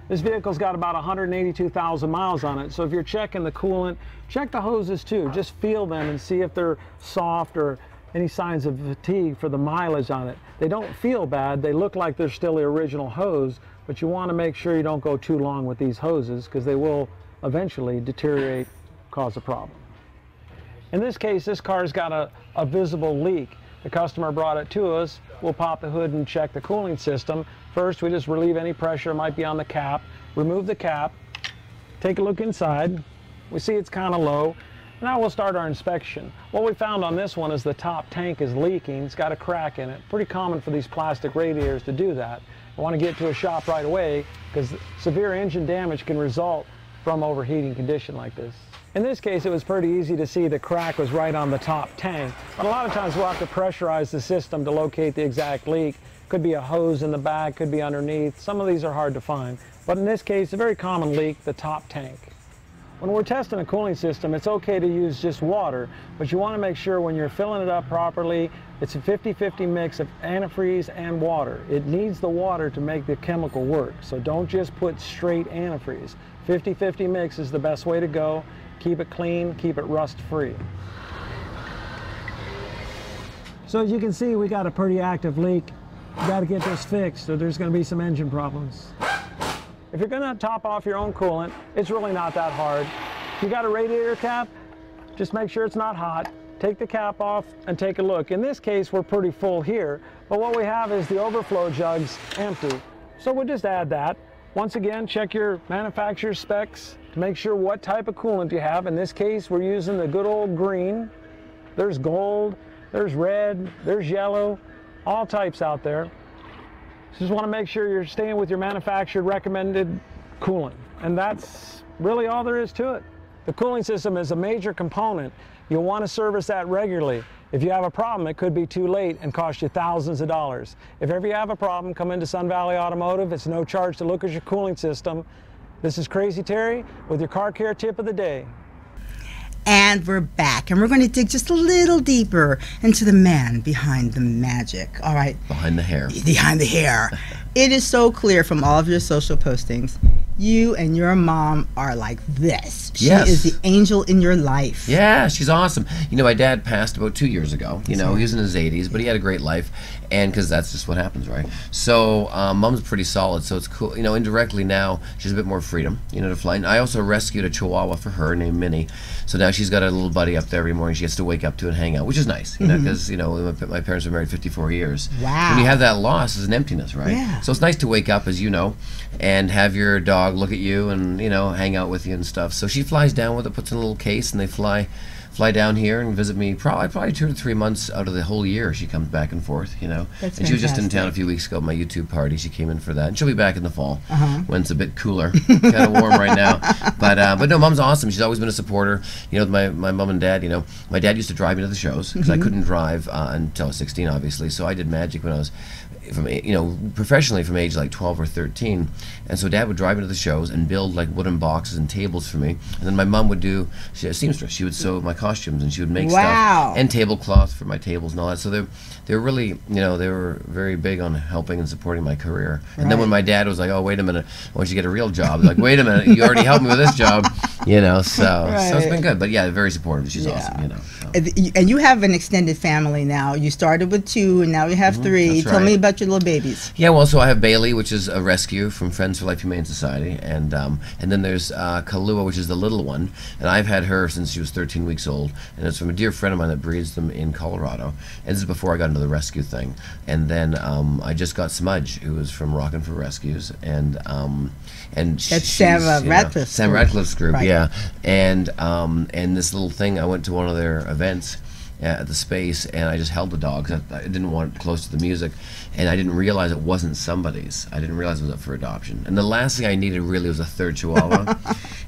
[SPEAKER 8] This vehicle's got about 182,000 miles on it, so if you're checking the coolant, check the hoses too. Just feel them and see if they're soft or any signs of fatigue for the mileage on it. They don't feel bad. They look like they're still the original hose, but you want to make sure you don't go too long with these hoses, because they will eventually deteriorate, cause a problem. In this case, this car's got a visible leak. The customer brought it to us. We'll pop the hood and check the cooling system. First, we just relieve any pressure that might be on the cap. Remove the cap. Take a look inside. We see it's kind of low. Now we'll start our inspection. What we found on this one is the top tank is leaking. It's got a crack in it. Pretty common for these plastic radiators to do that. I want to get to a shop right away, because severe engine damage can result from overheating condition like this. In this case, it was pretty easy to see the crack was right on the top tank. But a lot of times we'll have to pressurize the system to locate the exact leak. Could be a hose in the back, could be underneath. Some of these are hard to find. But in this case, a very common leak, the top tank. When we're testing a cooling system, it's okay to use just water, but you want to make sure when you're filling it up properly, it's a 50-50 mix of antifreeze and water. It needs the water to make the chemical work, so don't just put straight antifreeze. 50-50 mix is the best way to go. Keep it clean, keep it rust-free. So as you can see, we got a pretty active leak. You got to get this fixed, or there's going to be some engine problems. If you're going to top off your own coolant, it's really not that hard. If you got a radiator cap, just make sure it's not hot. Take the cap off and take a look. In this case, we're pretty full here, but what we have is the overflow jugs empty. So we'll just add that. Once again, check your manufacturer's specs to make sure what type of coolant you have. In this case, we're using the good old green. There's gold, there's red, there's yellow, all types out there. Just want to make sure you're staying with your manufacturer recommended coolant. And that's really all there is to it. The cooling system is a major component. You'll want to service that regularly. If you have a problem, it could be too late and cost you thousands of dollars. If ever you have a problem, come into Sun Valley Automotive. It's no charge to look at your cooling system. This is Crazy Terry with your car care tip of the day.
[SPEAKER 3] And we're back, and we're going to dig just a little deeper into the man behind the magic. All right.
[SPEAKER 4] Behind the hair.
[SPEAKER 3] Behind the hair. It is so clear from all of your social postings, you and your mom are like this. She is the angel in your life.
[SPEAKER 4] Yeah, she's awesome. You know, my dad passed about 2 years ago. You know, he was in his 80s, but he had a great life, and because that's just what happens, right? So mom's pretty solid, so it's cool. You know, indirectly now, she has a bit more freedom, you know, to fly. And I also rescued a Chihuahua for her named Minnie. So now she's got a little buddy up there every morning she gets to wake up to and hang out, which is nice, you know, because, you know, my parents were married 54 years.
[SPEAKER 3] Wow.
[SPEAKER 4] When you have that loss, there's an emptiness, right?
[SPEAKER 3] Yeah.
[SPEAKER 4] So it's nice to wake up, as you know, and have your dog look at you and, you know, hang out with you and stuff. So she flies down with it, puts in a little case, and they fly down here and visit me probably 2 to 3 months out of the whole year. She comes back and forth, you know.
[SPEAKER 3] That's
[SPEAKER 4] and she was just in
[SPEAKER 3] fantastic.
[SPEAKER 4] town a few weeks ago at my YouTube party. She came in for that, and she'll be back in the fall when it's a bit cooler. Kind of warm right now, but no, mom's awesome. She's always been a supporter. You know, my mom and dad. You know, my dad used to drive me to the shows because I couldn't drive until I was 16, obviously. So I did magic when I was professionally from age like 12 or 13, and so dad would drive me to the shows and build like wooden boxes and tables for me, and then my mom would do, she's a seamstress, she would sew my costumes and she would make stuff and tablecloth for my tables and all that. So they're really, you know, they were very big on helping and supporting my career. And then when my dad was like, oh wait a minute, I want you to get a real job, they're like, wait a minute, you already helped me with this job, you know. So it's been good, but yeah, very supportive. She's awesome, you know. So.
[SPEAKER 3] And you have an extended family now. You started with 2 and now you have 3.
[SPEAKER 4] That's
[SPEAKER 3] Tell
[SPEAKER 4] right.
[SPEAKER 3] me about your little babies.
[SPEAKER 4] Yeah, well, so I have Bailey, which is a rescue from Friends for Life Humane Society, and then there's Kahlua, which is the little one, and I've had her since she was 13 weeks old, and it's from a dear friend of mine that breeds them in Colorado, and this is before I got into the rescue thing. And then I just got Smudge, who is from Rockin' for Rescues, and
[SPEAKER 3] That's Sam Radcliffe's
[SPEAKER 4] Sam
[SPEAKER 3] group.
[SPEAKER 4] Radcliffe's group,
[SPEAKER 3] Right.
[SPEAKER 4] yeah, and this little thing, I went to one of their events at the space, and I just held the dog 'cause I didn't want it close to the music, and I didn't realize it wasn't somebody's. I didn't realize it was up for adoption, and the last thing I needed really was a 3rd Chihuahua.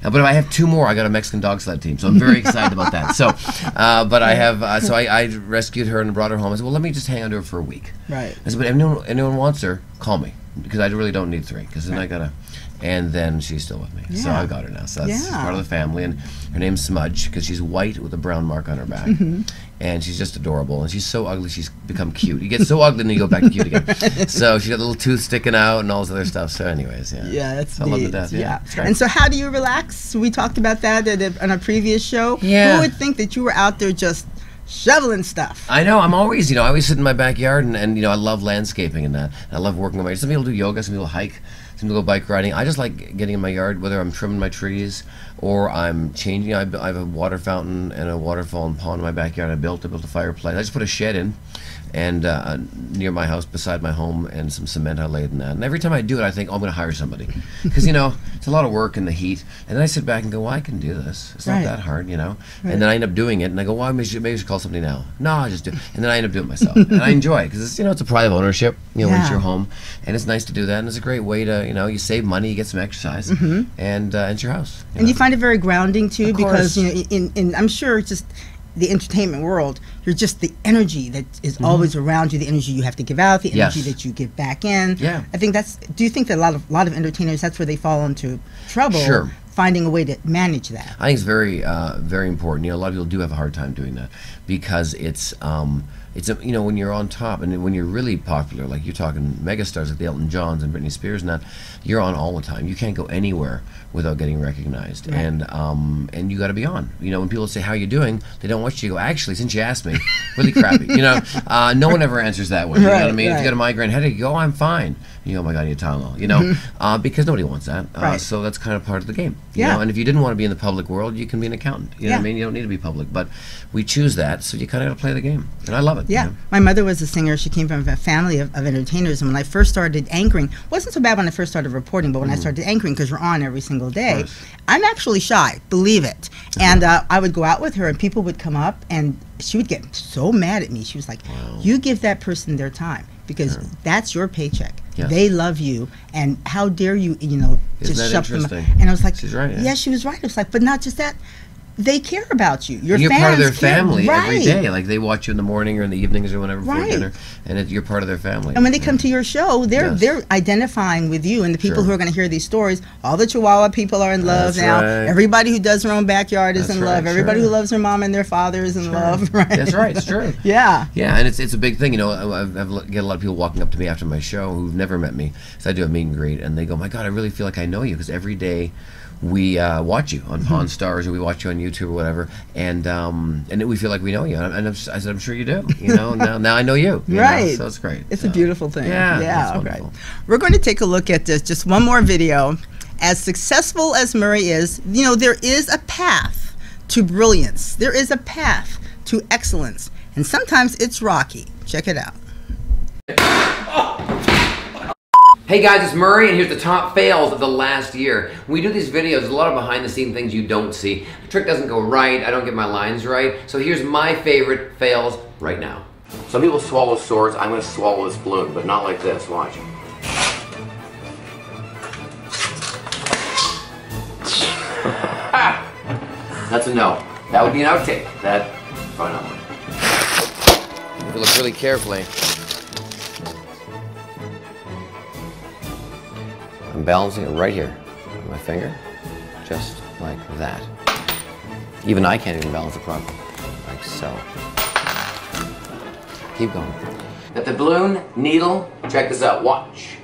[SPEAKER 4] But if I have 2 more, I got a Mexican dog sled team, so I'm very excited about that. So, but I have, so I rescued her and brought her home. I said, well, let me just hang on to her for a week.
[SPEAKER 3] Right.
[SPEAKER 4] I said, but if anyone wants her, call me, because I really don't need 3, because then I gotta. And then she's still with me, so I got her now. So that's she's part of the family, and her name's Smudge because she's white with a brown mark on her back, and she's just adorable. And she's so ugly, she's become cute. You get so ugly, and then you go back to cute again. So she got a little tooth sticking out and all this other stuff. So, anyways,
[SPEAKER 3] that's
[SPEAKER 4] I love
[SPEAKER 3] neat.
[SPEAKER 4] the death. Yeah. It's great.
[SPEAKER 3] And so, how do you relax? We talked about that on a previous show.
[SPEAKER 4] Yeah.
[SPEAKER 3] Who would think that you were out there just shoveling stuff?
[SPEAKER 4] I know. I'm always, I always sit in my backyard, and I love landscaping and that. I love working on my. Some people do yoga, some people hike. Some people go bike riding. I just like getting in my yard, whether I'm trimming my trees or I'm changing. I have a water fountain and a waterfall and pond in my backyard. I built a fireplace. I just put a shed in, and near my house, beside my home, and some cement I laid in that. And every time I do it, I think, oh, I'm going to hire somebody, because it's a lot of work in the heat. And then I sit back and go, well, I can do this. It's not that hard, And then I end up doing it, and I go, well, maybe I should call somebody now. No, I just do it. And then I end up doing it myself, and I enjoy it because it's it's a pride of ownership. When it's your home, and it's nice to do that, and it's a great way to you save money, you get some exercise, and it's your house.
[SPEAKER 3] And you find it very grounding too,
[SPEAKER 4] Of
[SPEAKER 3] because
[SPEAKER 4] course.
[SPEAKER 3] in I'm sure just the entertainment world, you're just the energy that is always around you, the energy you have to give out, the energy that you give back in.
[SPEAKER 4] Yeah.
[SPEAKER 3] I think do you think that a lot of entertainers, that's where they fall into trouble?
[SPEAKER 4] Sure.
[SPEAKER 3] Finding a way to manage that.
[SPEAKER 4] I think it's very, very important. A lot of people do have a hard time doing that because it's when you're on top and when you're really popular, like you're talking megastars like the Elton Johns and Britney Spears and that, you're on all the time. You can't go anywhere without getting recognized,
[SPEAKER 3] Right.
[SPEAKER 4] and you got to be on. When people say how you doing, they don't want you to go. Actually, since you asked me, really crappy. No one ever answers that way. You know what I mean? If you got a migraine headache, you go, oh, I'm fine. Oh my God, I need Tylenol. Because nobody wants that.
[SPEAKER 3] Right.
[SPEAKER 4] So that's kind of part of the game.
[SPEAKER 3] Yeah.
[SPEAKER 4] And if you didn't want to be in the public world, you can be an accountant. You know what I mean? You don't need to be public, but we choose that, so you kind of got to play the game, and I love it.
[SPEAKER 3] Yeah. My mother was a singer. She came from a family of entertainers, and when I first started anchoring, it wasn't so bad when I first started reporting, but when I started anchoring, because you're on every single day, I'm actually shy, believe it. And I would go out with her, and people would come up, and she would get so mad at me. She was like, you give that person their time, because that's your paycheck.
[SPEAKER 4] Yes.
[SPEAKER 3] They love you, and how dare you,
[SPEAKER 4] Isn't
[SPEAKER 3] just
[SPEAKER 4] that
[SPEAKER 3] shove them.
[SPEAKER 4] interesting?
[SPEAKER 3] And I was like,
[SPEAKER 4] She's right.
[SPEAKER 3] yeah, she was right. I was like, but not just that. they care about you. Your
[SPEAKER 4] you're
[SPEAKER 3] fans
[SPEAKER 4] part of their
[SPEAKER 3] care,
[SPEAKER 4] family every
[SPEAKER 3] right.
[SPEAKER 4] day. Like they watch you in the morning or in the evenings or whenever before dinner, and you're part of their family.
[SPEAKER 3] And when they come to your show, they're identifying with you and the people who are going to hear these stories. All the Chihuahua people are in love now.
[SPEAKER 4] Right.
[SPEAKER 3] Everybody who does their own backyard is in love. Everybody who loves their mom and their father is in love. Right.
[SPEAKER 4] That's right. It's true.
[SPEAKER 3] Yeah.
[SPEAKER 4] Yeah, and it's a big thing. You know, I've get a lot of people walking up to me after my show who've never met me. So I do a meet and greet, and they go, "My God, I really feel like I know you," because every day we watch you on Pawn Stars, or we watch you on YouTube or whatever, and we feel like we know you. And I said, "I'm sure you do." You know, now I know you.
[SPEAKER 3] Right.
[SPEAKER 4] Know? So it's great.
[SPEAKER 3] It's a beautiful thing.
[SPEAKER 4] Yeah.
[SPEAKER 3] Okay. We're going to take a look at this. Just one more video. As successful as Murray is, you know, there is a path to brilliance. There is a path to excellence, and sometimes it's rocky. Check it out.
[SPEAKER 6] Hey guys, it's Murray, and here's the top fails of the last year. When we do these videos, there's a lot of behind-the-scenes things you don't see. The trick doesn't go right, I don't get my lines right, so here's my favorite fails right now. Some people swallow swords. I'm going to swallow this balloon, but not like this. Watch. That's a no. That would be an outtake. That, probably not one.
[SPEAKER 4] If you look really carefully, I'm balancing it right here with my finger, just like that. Even I can't even balance it properly, like so. Keep going.
[SPEAKER 6] Got the balloon, needle, check this out, watch.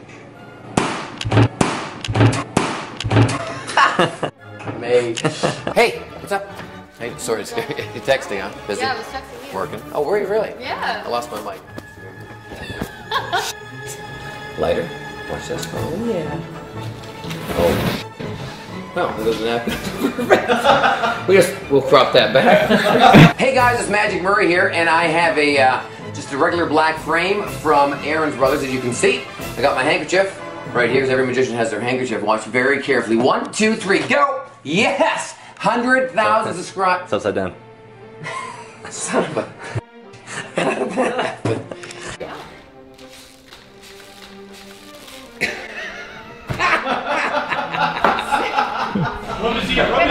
[SPEAKER 6] Mate. Hey, what's up? Hey, sorry, you're texting, huh? Busy?
[SPEAKER 9] Yeah, I was texting you.
[SPEAKER 6] Working? Oh, were you really?
[SPEAKER 9] Yeah.
[SPEAKER 6] I lost my mic. Lighter? Watch this. Oh, yeah. Oh. Well, it doesn't happen. We'll crop that back. Hey guys, it's Magic Murray here, and I have just a regular black frame from Aaron's Brothers, as you can see. I got my handkerchief right here, because every magician has their handkerchief. Watch very carefully. 1, 2, 3, go! Yes! 100,000 subscribers.
[SPEAKER 10] It's upside down.
[SPEAKER 6] Son of a...
[SPEAKER 11] Let me see her. Let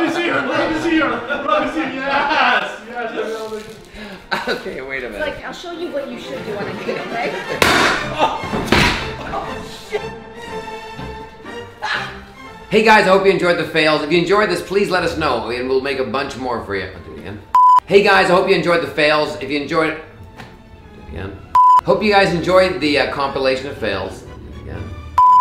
[SPEAKER 11] me see her. Let me see her. Let me see her. Yes. Yes.
[SPEAKER 6] Okay, wait a minute.
[SPEAKER 9] Like, I'll show you what you should do on a date, okay?
[SPEAKER 6] Hey guys, I hope you enjoyed the fails. If you enjoyed this, please let us know, and we'll make a bunch more for you. I'll do it again. Hey guys, I hope you enjoyed the fails. If you enjoyed it, do it again. Hope you guys enjoyed the compilation of fails. Do it again.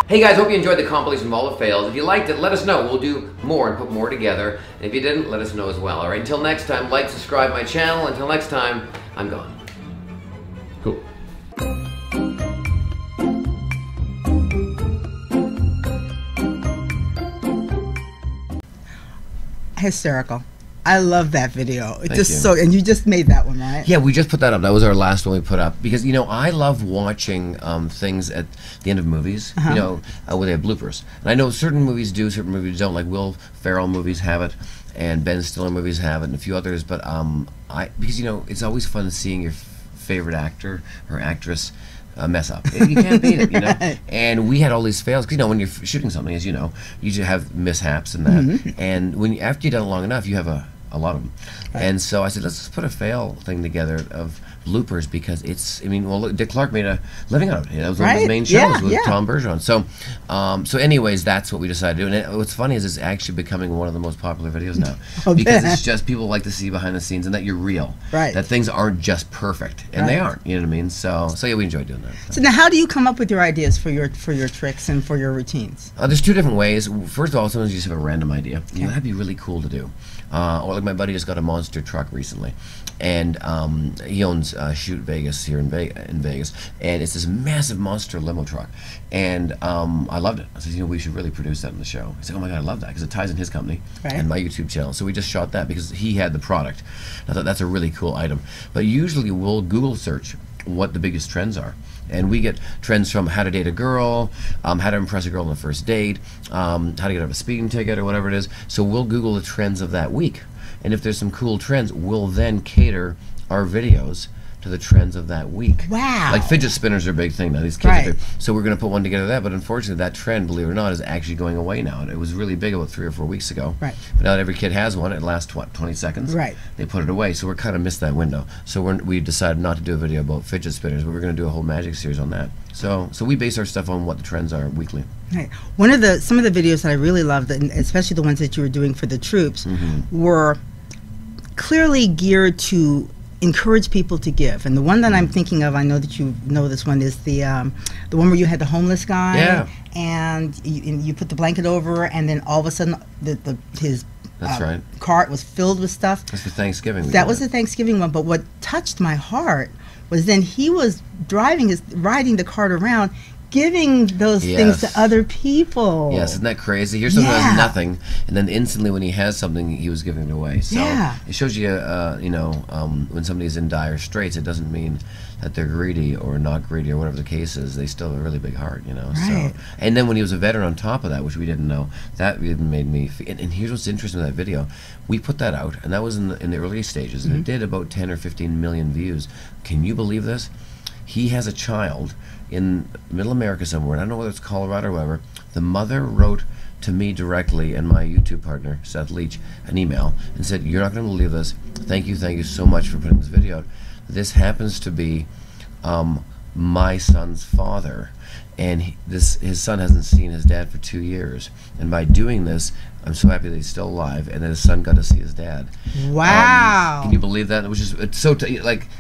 [SPEAKER 6] Hey guys, hope you enjoyed the compilation of all the fails. If you liked it, let us know. We'll do more and put more together. And if you didn't, let us know as well. All right. Until next time, like, subscribe my channel. Until next time, I'm gone. Cool.
[SPEAKER 3] Hysterical. I love that video. It's
[SPEAKER 4] Thank
[SPEAKER 3] just
[SPEAKER 4] you.
[SPEAKER 3] so, and you just made that one, right?
[SPEAKER 4] Yeah, we just put that up. That was our last one we put up because you know I love watching things at the end of movies. You know, where they have bloopers, and I know certain movies do, certain movies don't. Like Will Ferrell movies have it, and Ben Stiller movies have it, and a few others. But because you know it's always fun seeing your favorite actor or actress mess up. You can't beat it, you know. And we had all these fails because you know when you're shooting something, as you know, you just have mishaps and that. And when after you've done it long enough, you have a lot of them. And so I said, let's just put a fail thing together of bloopers because it's. I mean, well, look, Dick Clark made a living out of it. That was one of his main shows with Tom Bergeron. So, so anyways, that's what we decided to do. And what's funny is it's actually becoming one of the most popular videos now because it's just people like to see behind the scenes and that you're real. Right. That things aren't just perfect, and they aren't. You know what I mean? So yeah, we enjoy doing that.
[SPEAKER 3] So now, how do you come up with your ideas for your tricks and for your routines?
[SPEAKER 4] There's two different ways. First of all, sometimes you just have a random idea. You know, that'd be really cool to do. Or like my buddy just got a monster truck recently, and he owns Shoot Vegas here in Vegas, and it's this massive monster limo truck, and I loved it. I said, you know, we should really produce that in the show. He's like, oh my god, I love that because it ties in his company and my YouTube channel. So we just shot that because he had the product. I thought that's a really cool item. But usually we'll Google search what the biggest trends are. And we get trends from how to date a girl, how to impress a girl on the first date, how to get out of a speeding ticket or whatever it is. So we'll Google the trends of that week. And if there's some cool trends, we'll then cater our videos to the trends of that week.
[SPEAKER 3] Wow.
[SPEAKER 4] Like fidget spinners are a big thing now. These kids
[SPEAKER 3] Right.
[SPEAKER 4] are big. So we're going to put one together that, but unfortunately that trend, believe it or not, is actually going away now. It was really big about 3 or 4 weeks ago.
[SPEAKER 3] Right.
[SPEAKER 4] But now that every kid has one, it lasts, what, 20 seconds?
[SPEAKER 3] Right.
[SPEAKER 4] They put it away. So we're kind of missed that window. So we decided not to do a video about fidget spinners, but we're going to do a whole magic series on that. So we base our stuff on what the trends are weekly.
[SPEAKER 3] Right. Some of the videos that I really loved, and especially the ones that you were doing for the troops, were clearly geared to encourage people to give. And the one that I'm thinking of, I know that you know this one, is the one where you had the homeless guy,
[SPEAKER 4] Yeah.
[SPEAKER 3] and you put the blanket over, and then all of a sudden his
[SPEAKER 4] That's right.
[SPEAKER 3] cart was filled with stuff.
[SPEAKER 4] That's the Thanksgiving.
[SPEAKER 3] That was the Thanksgiving one. But what touched my heart was then he was riding the cart around, giving those things to other people.
[SPEAKER 4] Yes, isn't that crazy? Here's something that has nothing, and then instantly when he has something, he was giving it away. So it shows you, when somebody's in dire straits, it doesn't mean that they're greedy or not greedy or whatever the case is. They still have a really big heart,
[SPEAKER 3] Right.
[SPEAKER 4] So, and then when he was a veteran on top of that, which we didn't know, that really made me. And here's what's interesting in that video: we put that out, and that was in the early stages, and it did about 10 or 15 million views. Can you believe this? He has a child in Middle America somewhere, and I don't know whether it's Colorado or wherever. The mother wrote to me directly and my YouTube partner, Seth Leach, an email and said, "You're not going to believe this. Thank you so much for putting this video out. This happens to be my son's father, and his son hasn't seen his dad for 2 years. And by doing this, I'm so happy that he's still alive, and that his son got to see his dad."
[SPEAKER 3] Wow!
[SPEAKER 4] Can you believe that? It's so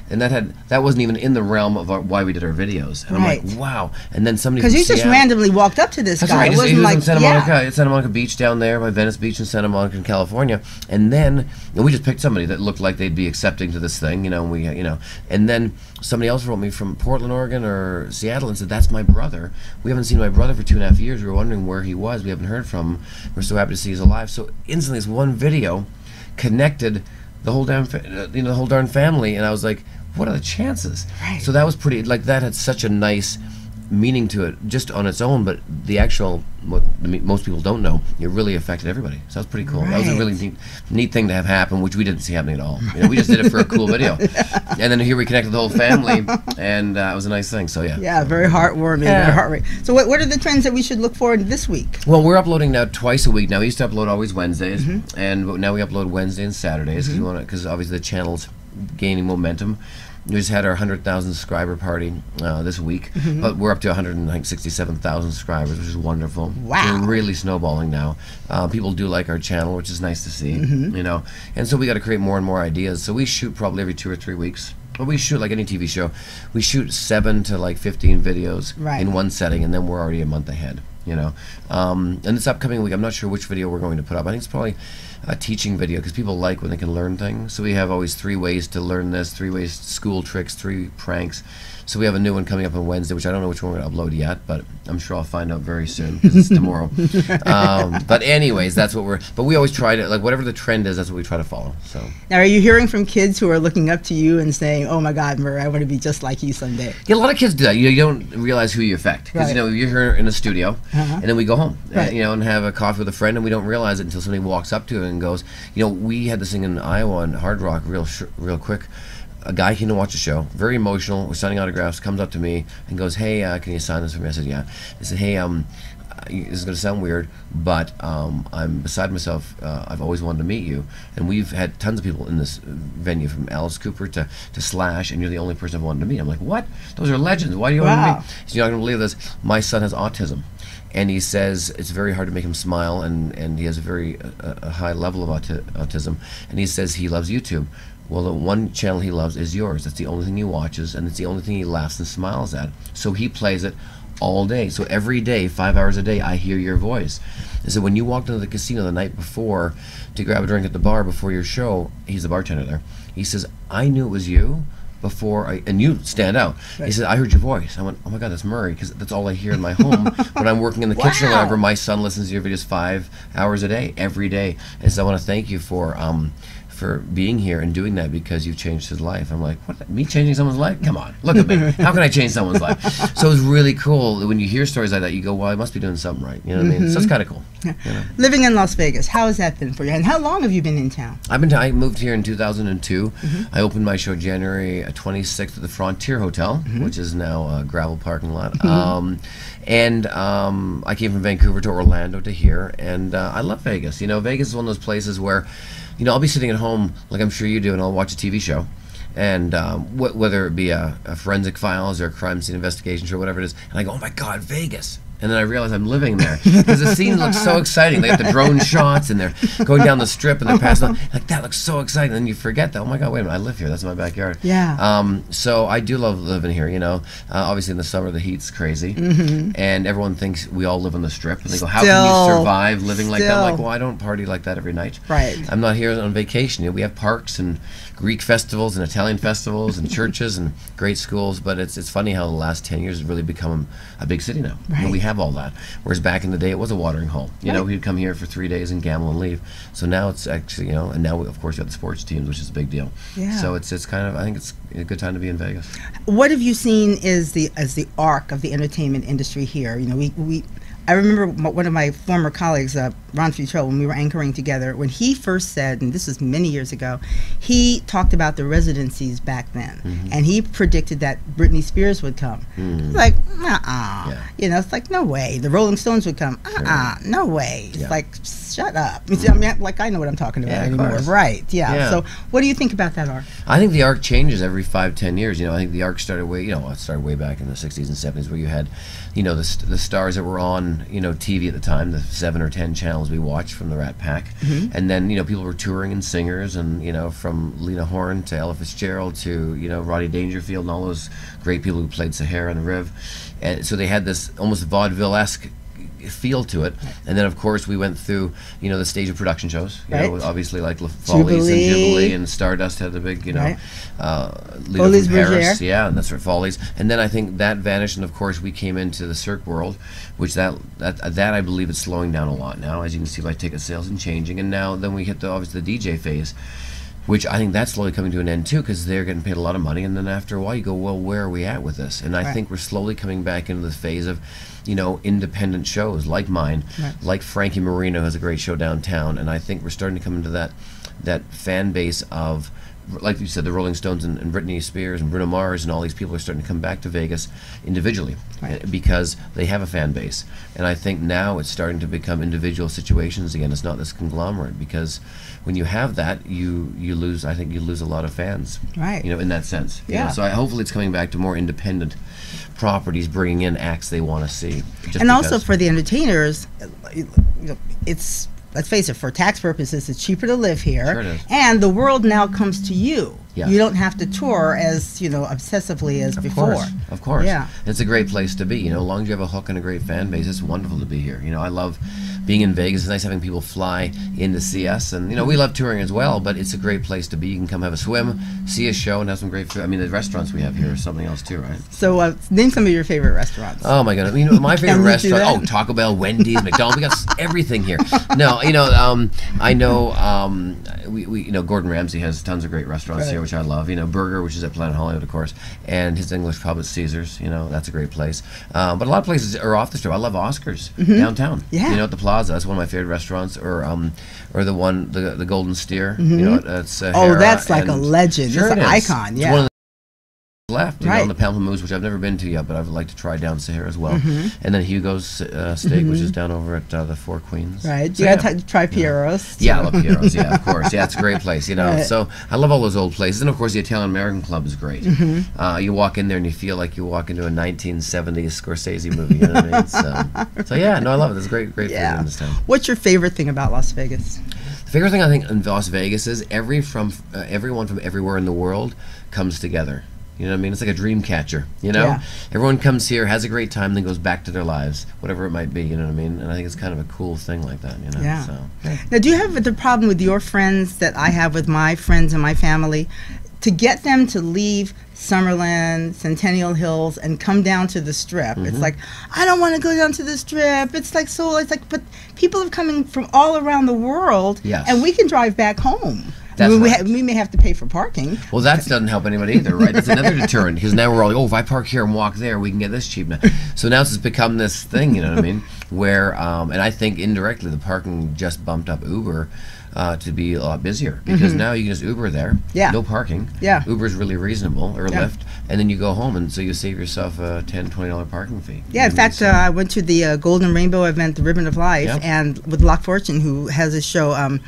[SPEAKER 4] and that wasn't even in the realm of why we did our videos. And
[SPEAKER 3] Right.
[SPEAKER 4] I'm like, wow! And then somebody
[SPEAKER 3] Because you just
[SPEAKER 4] Seattle,
[SPEAKER 3] randomly walked up to this
[SPEAKER 4] that's
[SPEAKER 3] guy.
[SPEAKER 4] right.
[SPEAKER 3] It wasn't
[SPEAKER 4] he was
[SPEAKER 3] like
[SPEAKER 4] in Santa Monica Beach down there by Venice Beach in Santa Monica in California, and then we just picked somebody that looked like they'd be accepting to this thing, and then somebody else wrote me from Portland, Oregon, or Seattle, and said, "That's my brother. We haven't seen my brother for 2.5 years. We were wondering where he was. We haven't heard from him. We're so happy to see he's alive." So instantly, this one video connected the whole damn, the whole darn family, and I was like, "What are the chances?"
[SPEAKER 3] Right.
[SPEAKER 4] So that was pretty. That had such a nice meaning to it just on its own, but the actual, what most people don't know, it really affected everybody. So that was pretty cool. That was a really neat thing to have happen, which we didn't see happening at all. We just did it for a cool video. And then here we connected the whole family, and it was a nice thing. So
[SPEAKER 3] Yeah, very heartwarming, very heartwarming. So what are the trends that we should look for this week?
[SPEAKER 4] Well, we're uploading now twice a week. Now we used to upload always Wednesdays, and now we upload Wednesday and Saturdays because obviously the channel's gaining momentum. We just had our 100,000 subscriber party this week, but we're up to 167,000 subscribers, which is wonderful.
[SPEAKER 3] Wow.
[SPEAKER 4] So we're really snowballing now. People do like our channel, which is nice to see, And so we got to create more and more ideas. So we shoot probably every 2 or 3 weeks. But we shoot like any TV show. We shoot 7 to 15 videos in one setting, and then we're already a month ahead. And this upcoming week, I'm not sure which video we're going to put up. I think it's probably a teaching video because people like when they can learn things. So we have always 3 ways to learn this, 3 ways, school tricks, 3 pranks. So we have a new one coming up on Wednesday, which I don't know which one we're going to upload yet, but I'm sure I'll find out very soon because it's tomorrow. But anyways, that's what but we always try to, whatever the trend is, that's what we try to follow. So
[SPEAKER 3] now, are you hearing from kids who are looking up to you and saying, "Oh my God, Murray, I want to be just like you someday"?
[SPEAKER 4] Yeah, a lot of kids do that. You don't realize who you affect because you're here in the studio, and then we go home, and have a coffee with a friend, and we don't realize it until somebody walks up to it and goes, we had this thing in Iowa on Hard Rock, real quick. A guy came to watch the show, very emotional, was signing autographs, comes up to me and goes, "Hey, can you sign this for me?" I said, "Yeah." He said, "Hey, this is going to sound weird, but I'm beside myself. I've always wanted to meet you." And we've had tons of people in this venue, from Alice Cooper to Slash, and you're the only person I've wanted to meet. I'm like, "What? Those are legends. Why do you want to meet?" He said, "You're not going to believe this. My son has autism." And he says it's very hard to make him smile, and he has a very high level of autism. And he says he loves YouTube. Well, the one channel he loves is yours. That's the only thing he watches, and it's the only thing he laughs and smiles at. So he plays it all day. So every day, 5 hours a day, I hear your voice. And so when you walked into the casino the night before to grab a drink at the bar before your show, he's the bartender there. He says, "I knew it was you and you stand out." He said, "I heard your voice." I went, "Oh my God, that's Murray," because that's all I hear in my home when I'm working in the kitchen or whatever. My son listens to your videos 5 hours a day, every day. And so I want to thank you for for being here and doing that because you've changed his life. I'm like, what? Me changing someone's life? Come on, look at me. How can I change someone's life? So it was really cool. When you hear stories like that, you go, well, I must be doing something right. You know what I mean? So it's kind of cool.
[SPEAKER 3] Yeah.
[SPEAKER 4] You know?
[SPEAKER 3] Living in Las Vegas, how has that been for you? And how long have you been in town?
[SPEAKER 4] I moved here in 2002. I opened my show January 26th at the Frontier Hotel, which is now a gravel parking lot. I came from Vancouver to Orlando to here, and I love Vegas. You know, Vegas is one of those places where, you know, I'll be sitting at home, like I'm sure you do, and I'll watch a TV show. And whether it be a Forensic Files or a crime scene investigation show, whatever it is, and I go, oh my God, Vegas. And then I realize I'm living there because the scene looks so exciting. They have the drone shots and they're going down the strip and they're passing on. Like, that looks so exciting. And then you forget that, oh my God, wait a minute, I live here. That's my backyard.
[SPEAKER 3] Yeah.
[SPEAKER 4] So I do love living here, you know. Obviously in the summer the heat's crazy. And everyone thinks we all live on the strip. And they go, how can you survive living like that? I'm like, well, I don't party like that every night.
[SPEAKER 3] Right.
[SPEAKER 4] I'm not here on vacation. You know, we have parks and Greek festivals and Italian festivals and churches and great schools. But it's funny how the last 10 years has really become a big city now.
[SPEAKER 3] Right.
[SPEAKER 4] You know, we have all that. Whereas back in the day, it was a watering hole. You know, we'd come here for 3 days and gamble and leave. So now it's actually, you know, and now we, of course, we have the sports teams, which is a big deal.
[SPEAKER 3] Yeah.
[SPEAKER 4] So it's kind of, I think it's a good time to be in Vegas.
[SPEAKER 3] What have you seen as the arc of the entertainment industry here? You know, I remember one of my former colleagues, Ron Futrell, when we were anchoring together, when he first said, and this was many years ago, he talked about the residencies back then, and he predicted that Britney Spears would come. Like, you know, it's like, no way. The Rolling Stones would come. No way. It's like, shut up. I mean, like, I know what I'm talking about anymore. Right, So what do you think about that arc?
[SPEAKER 4] I think the arc changes every 5-10 years. You know, I think the arc started way, you know, it started way back in the 60s and 70s where you had, you know, the stars that were on, you know, TV at the time, the 7 or 10 channels we watched from the Rat Pack. And then, you know, people were touring and singers, and, you know, from Lena Horne to Ella Fitzgerald to, you know, Rodney Dangerfield and all those great people who played Sahara and the Riv. And so they had this almost vaudeville-esque feel to it. And then, of course, we went through, you know, the stage of production shows. You know, obviously, like Follies and Jubilee and Stardust had the big, you know, Follies Paris. Yeah, and that's right, Follies. And then I think that vanished, and of course, we came into the Cirque world, which that I believe is slowing down a lot now, as you can see by ticket sales and changing. And now then we hit obviously the DJ phase, which I think that's slowly coming to an end too, because they're getting paid a lot of money, and then after a while you go, well, where are we at with this? And I think we're slowly coming back into the phase of, you know, independent shows like mine, like Frankie Marino has a great show downtown, and I think we're starting to come into that fan base of, like you said, the Rolling Stones and Britney Spears and Bruno Mars and all these people are starting to come back to Vegas individually because they have a fan base. And I think now it's starting to become individual situations again. It's not this conglomerate, because when you have that, you lose. I think you lose a lot of fans. Right. You know, in that sense. You know? So hopefully it's coming back to more independent properties, bringing in acts they want to see.
[SPEAKER 3] And also for the entertainers, it's, let's face it, for tax purposes, it's cheaper to live here.
[SPEAKER 4] Sure it is.
[SPEAKER 3] And the world now comes to you.
[SPEAKER 4] Yes.
[SPEAKER 3] You don't have to tour as, you know, obsessively as before.
[SPEAKER 4] Of course.
[SPEAKER 3] Yeah.
[SPEAKER 4] It's a great place to be. You know, as long as you have a hook and a great fan base, it's wonderful to be here. You know, I love being in Vegas. It's nice having people fly in to see us. And, you know, we love touring as well, but it's a great place to be. You can come have a swim, see a show, and have some great food. I mean, the restaurants we have here is something else too, right?
[SPEAKER 3] So name some of your favorite restaurants.
[SPEAKER 4] Oh, my God. You know, my favorite restaurant, Taco Bell, Wendy's, McDonald's. We got everything here. No, you know, I know, we you know, Gordon Ramsay has tons of great restaurants here, which I love. You know, Burger, which is at Planet Hollywood, of course, and his English pub at Caesar's. You know, that's a great place. But a lot of places are off the strip. I love Oscars downtown. Yeah. You know, at the Plaza. That's one of my favorite restaurants. Or the one, the Golden Steer. You know, at Sahara.
[SPEAKER 3] Oh, that's like a legend. Sure, it's an icon. Yeah.
[SPEAKER 4] It's one of the left, you know, on the Pamplemousse, which I've never been to yet, but I would like to try down Sahara as well. And then Hugo's Steak, which is down over at the Four Queens.
[SPEAKER 3] Right.
[SPEAKER 4] So,
[SPEAKER 3] you got to try Piero's.
[SPEAKER 4] Yeah, I love Piero's. Yeah, of course. Yeah, it's a great place. You know, so I love all those old places, and of course the Italian American Club is great. You walk in there and you feel like you walk into a 1970s Scorsese movie. You know what I mean? So yeah, no, I love it. It's great food in this town.
[SPEAKER 3] What's your favorite thing about Las Vegas?
[SPEAKER 4] The favorite thing I think in Las Vegas is everyone from everywhere in the world comes together. You know what I mean? It's like a dream catcher, you know? Everyone comes here, has a great time, then goes back to their lives, whatever it might be, you know what I mean? And I think it's kind of a cool thing like that, you know?
[SPEAKER 3] Yeah.
[SPEAKER 4] So,
[SPEAKER 3] Now, do you have the problem with your friends that I have with my friends and my family, to get them to leave Summerlin, Centennial Hills, and come down to the Strip? It's like, I don't want to go down to the Strip. It's like, but people are coming from all around the world, and we can drive back home.
[SPEAKER 4] That's right.
[SPEAKER 3] We may have to pay for parking.
[SPEAKER 4] Well, that doesn't help anybody either, right? That's another deterrent, because now we're all like, oh, if I park here and walk there, we can get this cheap now. So now it's become this thing, you know what I mean? Where, and I think indirectly the parking just bumped up Uber to be a lot busier, because now you can just Uber there, no parking.
[SPEAKER 3] Yeah.
[SPEAKER 4] Uber's really reasonable, or Lyft, and then you go home, and so you save yourself a $10, $20 parking fee.
[SPEAKER 3] Yeah, in fact, I went to the Golden Rainbow event, the Ribbon of Life, and with Lock Fortune, who has a show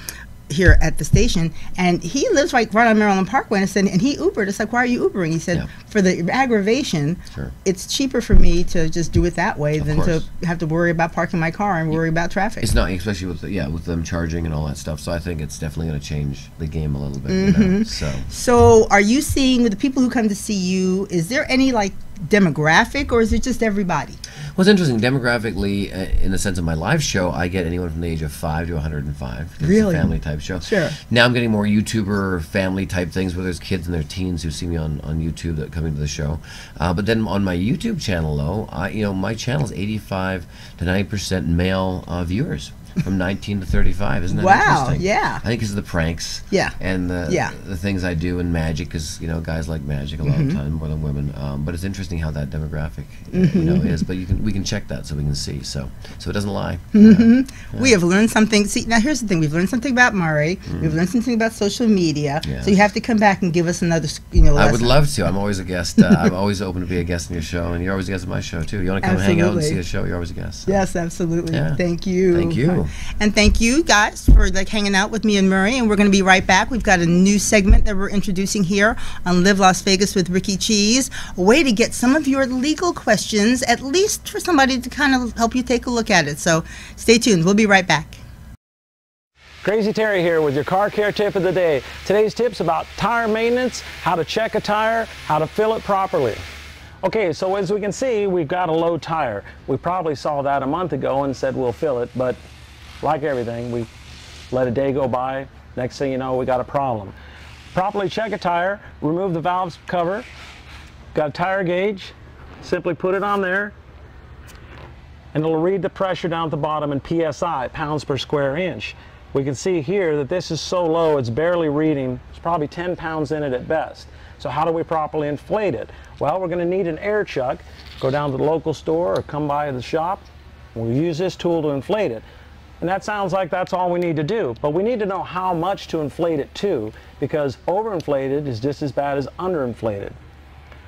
[SPEAKER 3] here at the station, and he lives right on Maryland Parkway, and I said, and he Ubered. It's like, why are you Ubering? He said, for the aggravation, it's cheaper for me to just do it that way than to have to worry about parking my car and worry about traffic.
[SPEAKER 4] It's not, especially with with them charging and all that stuff. So I think it's definitely going to change the game a little bit. You know?
[SPEAKER 3] So are you seeing, with the people who come to see you, is there any like demographic, or is it just everybody?
[SPEAKER 4] Well, it's interesting. Demographically, in the sense of my live show, I get anyone from the age of 5 to 105.
[SPEAKER 3] Really?
[SPEAKER 4] It's a family type show.
[SPEAKER 3] Sure.
[SPEAKER 4] Now I'm getting more YouTuber family type things, where there's kids and their teens who see me on YouTube that come into the show. But then on my YouTube channel, though, my channel is 85 to 90% male viewers. From 19 to 35, isn't that interesting?
[SPEAKER 3] Yeah.
[SPEAKER 4] I think because of the pranks, and the things I do in magic, because guys like magic a lot of the time more than women. But it's interesting how that demographic, is. But we can check that so we can see. So it doesn't lie.
[SPEAKER 3] We have learned something. See, now here's the thing: we've learned something about Murray. We've learned something about social media. So you have to come back and give us another, lesson.
[SPEAKER 4] I would love to. I'm always a guest. I'm always open to be a guest in your show, and you're always a guest in my show too. You want to come hang out and see a show? You're always a guest. So.
[SPEAKER 3] Yes, absolutely.
[SPEAKER 4] Yeah.
[SPEAKER 3] Thank you.
[SPEAKER 4] Thank you.
[SPEAKER 3] And thank you guys for hanging out with me and Murray, and we're going to be right back. We've got a new segment that we're introducing here on Live Las Vegas with Rikki Cheese, a way to get some of your legal questions, at least for somebody to kind of help you take a look at it. So stay tuned. We'll be right back.
[SPEAKER 8] Crazy Terry here with your car care tip of the day. Today's tip's about tire maintenance, how to check a tire, how to fill it properly. Okay, so as we can see, we've got a low tire. We probably saw that a month ago and said we'll fill it, but like everything, we let a day go by. Next thing you know, we got a problem. Properly check a tire, remove the valve cover. Got a tire gauge, simply put it on there, and it'll read the pressure down at the bottom in PSI, pounds per square inch. We can see here that this is so low, it's barely reading. It's probably 10 pounds in it at best. So how do we properly inflate it? Well, we're going to need an air chuck. Go down to the local store or come by the shop. We'll use this tool to inflate it. And that sounds like that's all we need to do, but we need to know how much to inflate it to, because overinflated is just as bad as underinflated.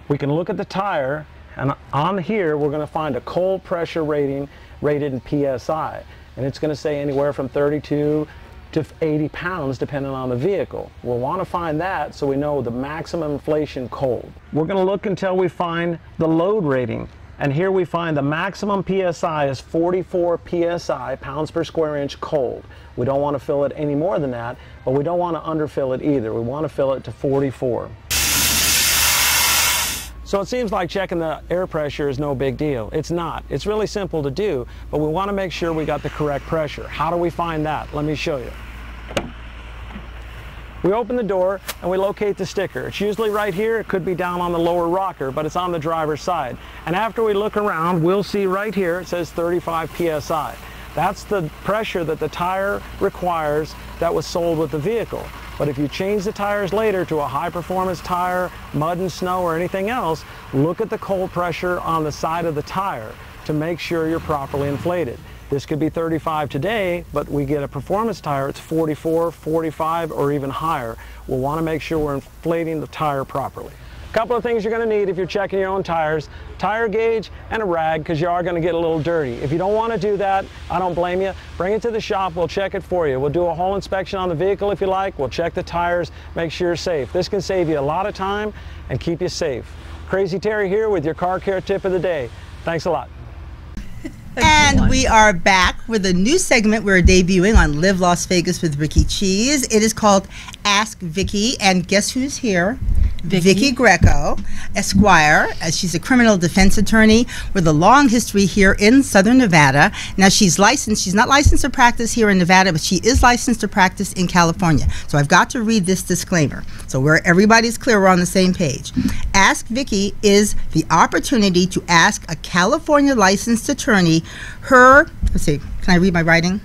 [SPEAKER 8] We can look at the tire, and on here we're going to find a cold pressure rating rated in PSI, and it's going to say anywhere from 32 to 80 pounds depending on the vehicle. We'll want to find that so we know the maximum inflation cold. We're going to look until we find the load rating. And here we find the maximum PSI is 44 PSI, pounds per square inch cold. We don't want to fill it any more than that, but we don't want to underfill it either. We want to fill it to 44. So it seems like checking the air pressure is no big deal. It's not. It's really simple to do, but we want to make sure we got the correct pressure. How do we find that? Let me show you. We open the door and we locate the sticker. It's usually right here. It could be down on the lower rocker, but it's on the driver's side. And after we look around, we'll see right here it says 35 PSI. That's the pressure that the tire requires that was sold with the vehicle. But if you change the tires later to a high-performance tire, mud and snow or anything else, look at the cold pressure on the side of the tire to make sure you're properly inflated. This could be 35 today, but we get a performance tire, it's 44, 45, or even higher. We'll want to make sure we're inflating the tire properly. A couple of things you're going to need if you're checking your own tires: tire gauge and a rag, because you are going to get a little dirty. If you don't want to do that, I don't blame you. Bring it to the shop, we'll check it for you. We'll do a whole inspection on the vehicle if you like. We'll check the tires, make sure you're safe. This can save you a lot of time and keep you safe. Crazy Terry here with your car care tip of the day. Thanks a lot.
[SPEAKER 3] And we are back with a new segment we're debuting on Live Las Vegas with Rikki Cheese. It is called Ask Vicki, and guess who's here? Vicki Greco, Esquire. She's a criminal defense attorney with a long history here in Southern Nevada. Now she's licensed. She's not licensed to practice here in Nevada, but she is licensed to practice in California. So I've got to read this disclaimer so everybody's clear, we're on the same page. Ask Vicki is the opportunity to ask a California licensed attorney let's see, can I read my writing?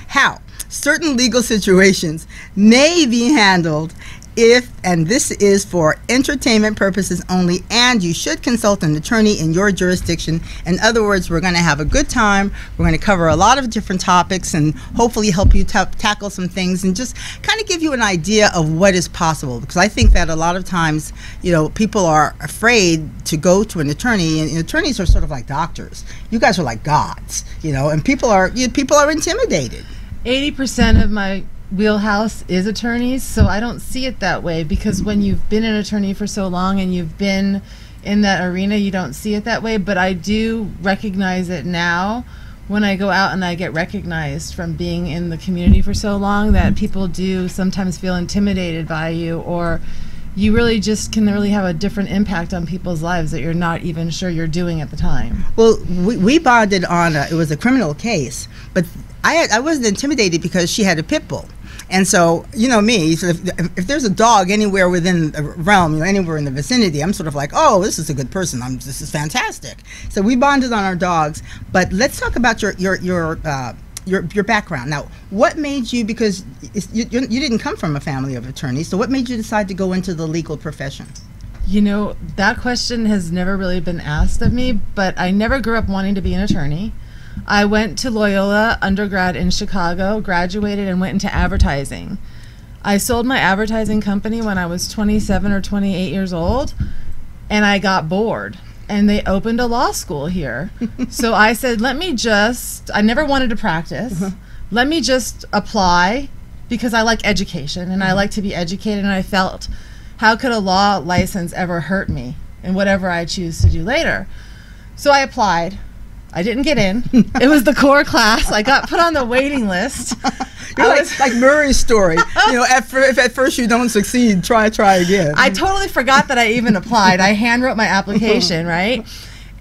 [SPEAKER 3] How certain legal situations may be handled if, and this is for entertainment purposes only, and you should consult an attorney in your jurisdiction. In other words, we're going to have a good time. We're going to cover a lot of different topics and hopefully help you tackle some things and just kind of give you an idea of what is possible. Because I think that a lot of times, you know, people are afraid to go to an attorney, and attorneys are sort of like doctors. You guys are like gods, you know, and people are intimidated.
[SPEAKER 10] 80% of my wheelhouse is attorneys, so I don't see it that way, because when you've been an attorney for so long and you've been in that arena, you don't see it that way. But I do recognize it now when I go out and I get recognized from being in the community for so long, that people do sometimes feel intimidated by you, or you really just can really have a different impact on people's lives that you're not even sure you're doing at the time.
[SPEAKER 3] Well, we bonded on it was a criminal case, but I wasn't intimidated because she had a pit bull. And so, you know me, so if there's a dog anywhere within the realm, you know, anywhere in the vicinity, I'm sort of like, oh, this is a good person. This is fantastic. So we bonded on our dogs. But let's talk about your background. Now, what made you, because you didn't come from a family of attorneys, so what made you decide to go into the legal profession?
[SPEAKER 10] You know, that question has never really been asked of me, but I never grew up wanting to be an attorney. I went to Loyola undergrad in Chicago, graduated, and went into advertising. I sold my advertising company when I was 27 or 28 years old, and I got bored. And they opened a law school here. So I said, I never wanted to practice. Let me just apply, because I like education, and I like to be educated, and I felt, how could a law license ever hurt me in whatever I choose to do later? So I applied. I didn't get in. It was the core class. I got put on the waiting list.
[SPEAKER 3] You're like Murray's story. You know, if at first you don't succeed, try again.
[SPEAKER 10] I totally forgot that I even applied. I hand wrote my application, right?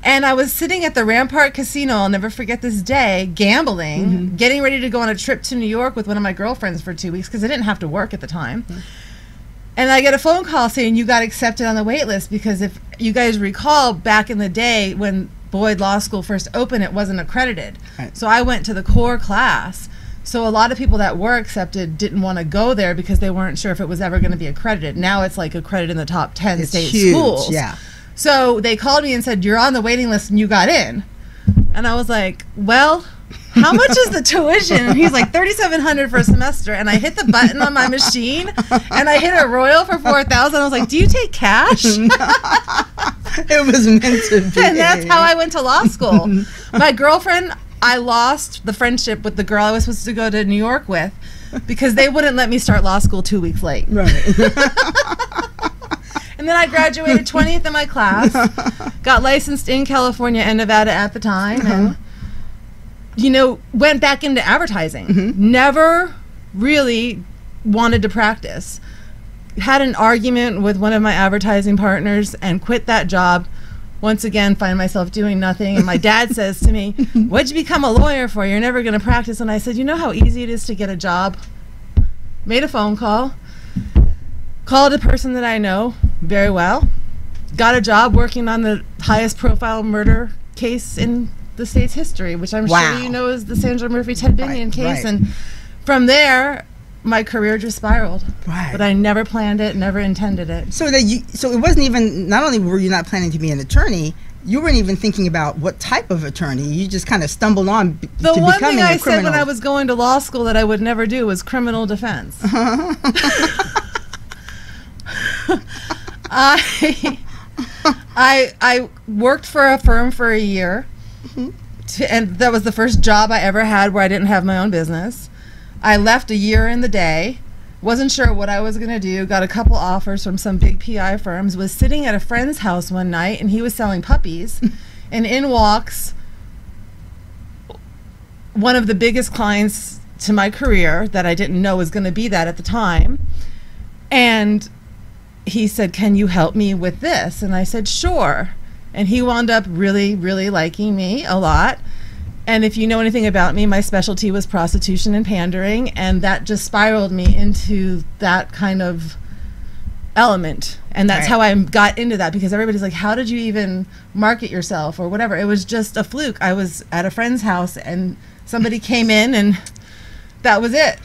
[SPEAKER 10] And I was sitting at the Rampart Casino, I'll never forget this day, gambling, getting ready to go on a trip to New York with one of my girlfriends for 2 weeks, because I didn't have to work at the time. And I get a phone call saying, you got accepted on the wait list, because if you guys recall, back in the day when Boyd Law School first opened, it wasn't accredited. Right. So I went to the core class. So a lot of people that were accepted didn't want to go there because they weren't sure if it was ever going to be accredited. Now it's like accredited in the top 10 state schools. Yeah. So they called me and said, you're on the waiting list and you got in. And I was like, well, how much is the tuition? And he's like, $3,700 for a semester. And I hit the button on my machine and I hit a Royal for $4,000. I was like, do you take cash?
[SPEAKER 3] It was meant to be.
[SPEAKER 10] And that's how I went to law school. My girlfriend, I lost the friendship with the girl I was supposed to go to New York with, because they wouldn't let me start law school 2 weeks late. Right. And then I graduated 20th in my class, got licensed in California and Nevada at the time, and, you know, went back into advertising. Never really wanted to practice. Had an argument with one of my advertising partners and quit that job. Once again, find myself doing nothing. And my dad says to me, what'd you become a lawyer for? You're never going to practice. And I said, you know how easy it is to get a job? Made a phone call. Called a person that I know very well. Got a job working on the highest profile murder case in the state's history, which I'm sure you know is the Sandra Murphy Ted Binion case. And from there, my career just spiraled. But I never planned it, never intended it.
[SPEAKER 3] So so it wasn't even, not only were you not planning to be an attorney, you weren't even thinking about what type of attorney. You just kind of stumbled on to becoming a criminal.
[SPEAKER 10] The one thing I said when I was going to law school that I would never do was criminal defense. I worked for a firm for a year, and that was the first job I ever had where I didn't have my own business. I left a year in the day, wasn't sure what I was going to do, got a couple offers from some big PI firms, was sitting at a friend's house one night, and he was selling puppies, and in walks one of the biggest clients to my career that I didn't know was going to be that at the time, and he said, can you help me with this? And I said, sure. And he wound up really, really liking me a lot. And if you know anything about me, my specialty was prostitution and pandering, and that just spiraled me into that kind of element. And that's how I got into that, because everybody's like, how did you even market yourself or whatever? It was just a fluke. I was at a friend's house and somebody came in and that was it.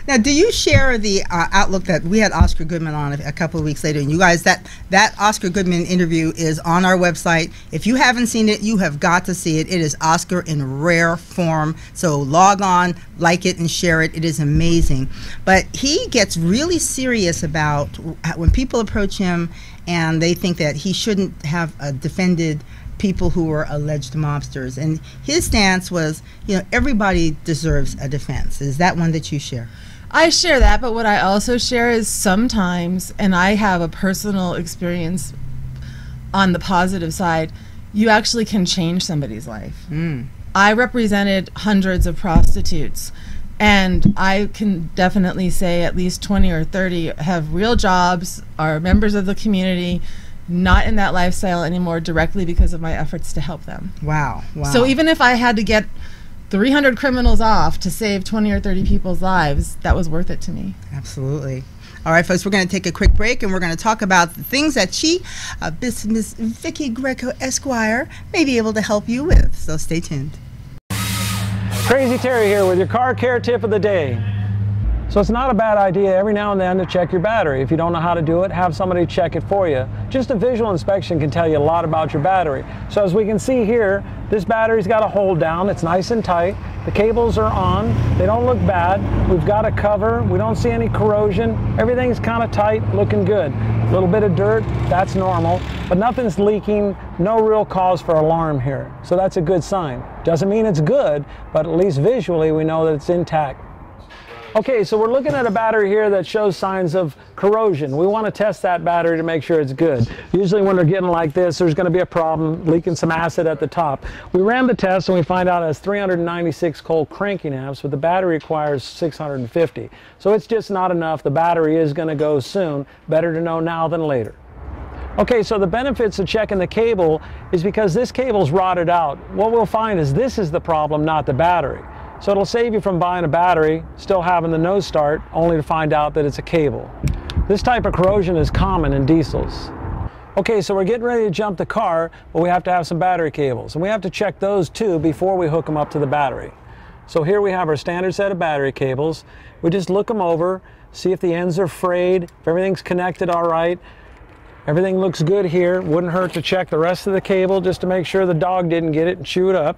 [SPEAKER 3] Now, do you share the outlook that we had Oscar Goodman on a couple of weeks later? And you guys, that Oscar Goodman interview is on our website. If you haven't seen it, you have got to see it. It is Oscar in rare form. So log on, like it, and share it. It is amazing. But he gets really serious about when people approach him and they think that he shouldn't have defended people who were alleged mobsters. And his stance was, everybody deserves a defense. Is that one that you share?
[SPEAKER 10] I share that, but what I also share is sometimes, and I have a personal experience on the positive side, you actually can change somebody's life. I represented hundreds of prostitutes, and I can definitely say at least 20 or 30 have real jobs, are members of the community, not in that lifestyle anymore directly because of my efforts to help them.
[SPEAKER 3] Wow.
[SPEAKER 10] So even if I had to get 300 criminals off to save 20 or 30 people's lives, that was worth it to me.
[SPEAKER 3] Absolutely. All right, folks, we're going to take a quick break, and we're going to talk about the things that Miss Vicki Greco, Esquire, may be able to help you with. So stay tuned.
[SPEAKER 8] Crazy Terry here with your car care tip of the day. So it's not a bad idea every now and then to check your battery. If you don't know how to do it, have somebody check it for you. Just a visual inspection can tell you a lot about your battery. So as we can see here, this battery's got a hold down. It's nice and tight. The cables are on. They don't look bad. We've got a cover. We don't see any corrosion. Everything's kind of tight, looking good. A little bit of dirt, that's normal, but nothing's leaking. No real cause for alarm here. So that's a good sign. Doesn't mean it's good, but at least visually we know that it's intact. Okay, so we're looking at a battery here that shows signs of corrosion. We want to test that battery to make sure it's good. Usually when they're getting like this, there's going to be a problem, leaking some acid at the top. We ran the test and we find out it has 396 cold cranking amps, but the battery requires 650. So it's just not enough. The battery is going to go soon. Better to know now than later. Okay, so the benefits of checking the cable is because this cable's rotted out. What we'll find is this is the problem, not the battery. So it'll save you from buying a battery, still having the no start, only to find out that it's a cable. This type of corrosion is common in diesels. Okay, so we're getting ready to jump the car, but we have to have some battery cables. And we have to check those too before we hook them up to the battery. So here we have our standard set of battery cables. We just look them over, see if the ends are frayed, if everything's connected all right. Everything looks good here. Wouldn't hurt to check the rest of the cable just to make sure the dog didn't get it and chew it up.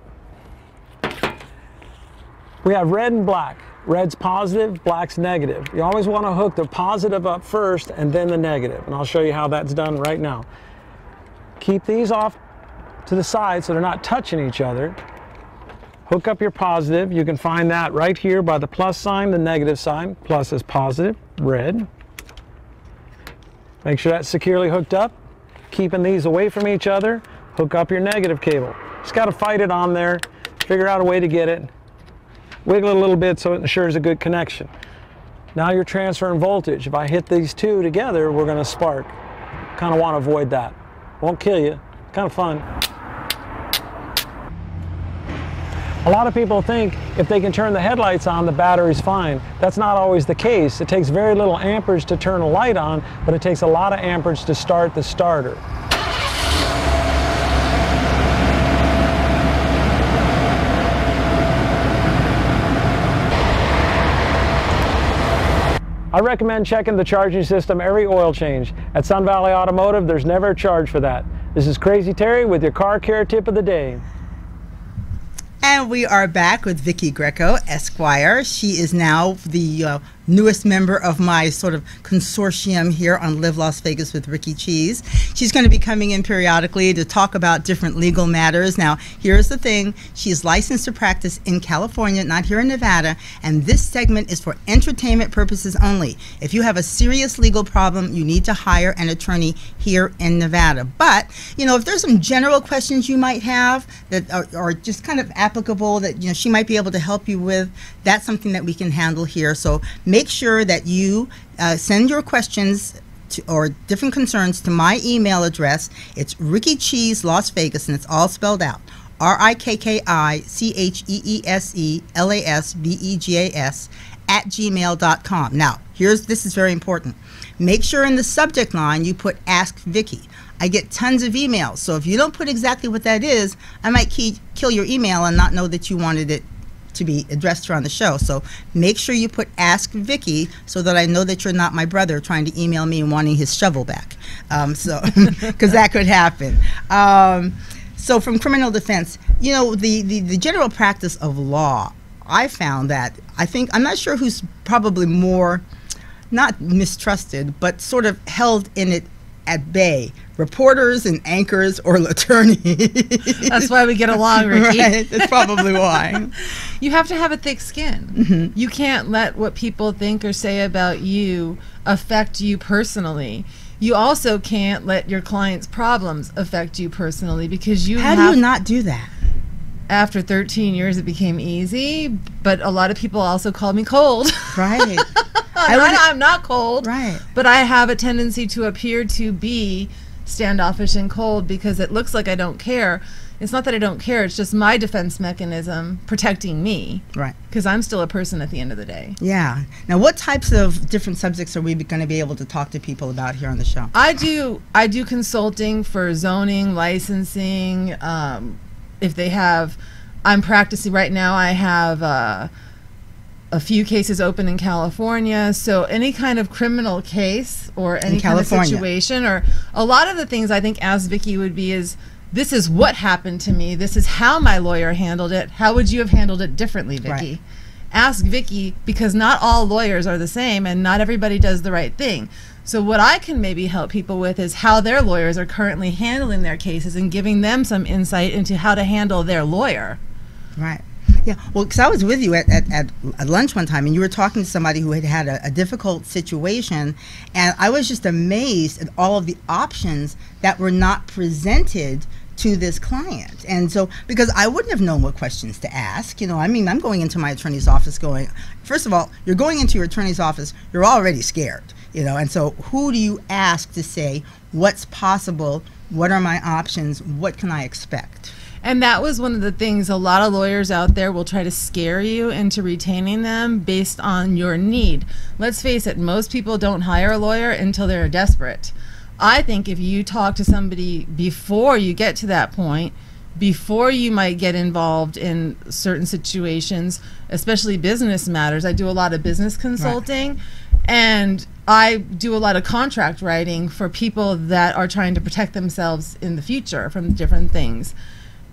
[SPEAKER 8] We have red and black. Red's positive, black's negative. You always want to hook the positive up first and then the negative. And I'll show you how that's done right now. Keep these off to the side so they're not touching each other. Hook up your positive. You can find that right here by the plus sign, the negative sign. Plus is positive, red. Make sure that's securely hooked up. Keeping these away from each other. Hook up your negative cable. Just got to fight it on there. Figure out a way to get it. Wiggle it a little bit so it ensures a good connection. Now you're transferring voltage. If I hit these two together, we're going to spark. Kind of want to avoid that. Won't kill you. Kind of fun. A lot of people think if they can turn the headlights on, the battery's fine. That's not always the case. It takes very little amperage to turn a light on, but it takes a lot of amperage to start the starter. I recommend checking the charging system every oil change. At Sun Valley Automotive, there's never a charge for that. This is Crazy Terry with your car care tip of the day.
[SPEAKER 3] And we are back with Vicki Greco, Esquire. She is now the newest member of my sort of consortium here on Live Las Vegas with Rikki Cheese. She's going to be coming in periodically to talk about different legal matters. Now, here's the thing. She's licensed to practice in California, not here in Nevada, and this segment is for entertainment purposes only. If you have a serious legal problem, you need to hire an attorney here in Nevada. But, if there's some general questions you might have that are just kind of applicable that, she might be able to help you with, that's something that we can handle here. So make sure that you send your questions or different concerns to my email address. It's RikkiCheeseLasVegas, and it's all spelled out. RikkiCheeseLasVegas @gmail.com. Now, this is very important. Make sure in the subject line you put Ask Vicki. I get tons of emails, so if you don't put exactly what that is, I might kill your email and not know that you wanted it to be addressed here on the show. So make sure you put Ask Vicki so that I know that you're not my brother trying to email me and wanting his shovel back. So because that could happen. So from criminal defense, you know, the general practice of law, I found that, I'm not sure who's probably more, not mistrusted, but sort of held in it at bay, reporters and anchors or attorneys.
[SPEAKER 10] That's why we get along, Rikki.
[SPEAKER 3] Right, that's probably why.
[SPEAKER 10] You have to have a thick skin.
[SPEAKER 3] Mm-hmm.
[SPEAKER 10] You can't let what people think or say about you affect you personally. You also can't let your client's problems affect you personally, because you
[SPEAKER 3] How do you not do that?
[SPEAKER 10] After 13 years, it became easy, but a lot of people also called me cold.
[SPEAKER 3] Right.
[SPEAKER 10] I'm not cold.
[SPEAKER 3] Right.
[SPEAKER 10] But I have a tendency to appear to be standoffish and cold because it looks like I don't care. It's not that I don't care. It's just my defense mechanism protecting me. Right. Because I'm still a person at the end of the day.
[SPEAKER 3] Yeah. Now, what types of different subjects are we going to be able to talk to people about here on the show?
[SPEAKER 10] I do consulting for zoning, licensing. If they have, I'm practicing right now. I have a few cases open in California. So any kind of criminal case or any kind of situation, or a lot of the things I think Ask Vicki would be is, this is what happened to me. This is how my lawyer handled it. How would you have handled it differently, Vicki? Right. Ask Vicki, because not all lawyers are the same and not everybody does the right thing. So what I can maybe help people with is how their lawyers are currently handling their cases and giving them some insight into how to handle their lawyer.
[SPEAKER 3] Right. Yeah, well, because I was with you at lunch one time, and you were talking to somebody who had a difficult situation, and I was just amazed at all of the options that were not presented to this client. And so, because I wouldn't have known what questions to ask, you know, I mean, I'm going into my attorney's office going, first of all, you're going into your attorney's office, you're already scared, you know, and so who do you ask to say what's possible, what are my options, what can I expect?
[SPEAKER 10] And that was one of the things, a lot of lawyers out there will try to scare you into retaining them based on your need. Let's face it, most people don't hire a lawyer until they're desperate. I think if you talk to somebody before you get to that point, before you might get involved in certain situations, especially business matters. I do a lot of business consulting, right. And I do a lot of contract writing for people that are trying to protect themselves in the future from different things.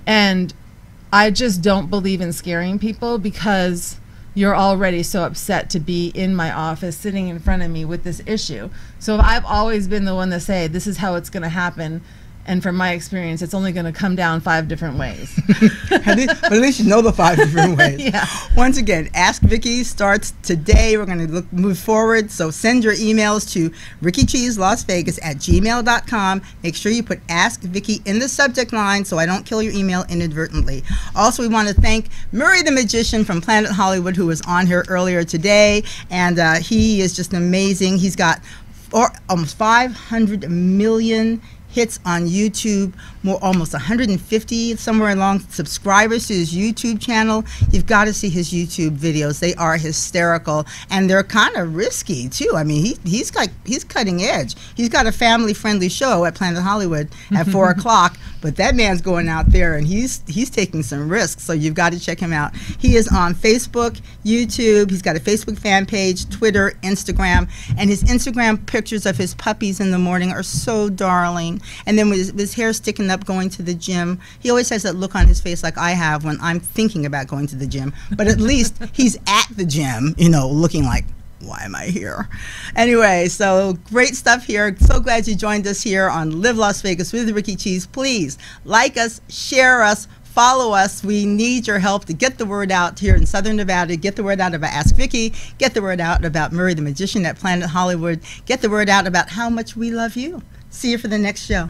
[SPEAKER 10] And I just don't believe in scaring people, because you're already so upset to be in my office sitting in front of me with this issue. So I've always been the one to say, this is how it's going to happen. And from my experience, it's only going to come down 5 different ways.
[SPEAKER 3] But at least you know the 5 different ways.
[SPEAKER 10] Yeah.
[SPEAKER 3] Once again, Ask Vicki starts today. We're going to move forward. So send your emails to rickycheeselasvegas@gmail.com. Make sure you put Ask Vicki in the subject line so I don't kill your email inadvertently. Also, we want to thank Murray the Magician from Planet Hollywood, who was on here earlier today. And he is just amazing. He's got almost 500 million hits on YouTube, almost 150 somewhere along subscribers to his YouTube channel. You've got to see his YouTube videos. They are hysterical, and they're kind of risky too. I mean, he's cutting edge. He's got a family-friendly show at Planet Hollywood at 4 o'clock, but that man's going out there and he's taking some risks. So you've got to check him out. He is on Facebook, YouTube. He's got a Facebook fan page, Twitter, Instagram, and his Instagram pictures of his puppies in the morning are so darling. And then with his hair sticking up going to the gym, he always has that look on his face like I have when I'm thinking about going to the gym. But at least he's at the gym, you know, looking like, why am I here? Anyway, so great stuff here. So glad you joined us here on Live Las Vegas with Rikki Cheese. Please like us, share us, follow us. We need your help to get the word out here in Southern Nevada. Get the word out about Ask Vicki. Get the word out about Murray the Magician at Planet Hollywood. Get the word out about how much we love you. See you for the next show.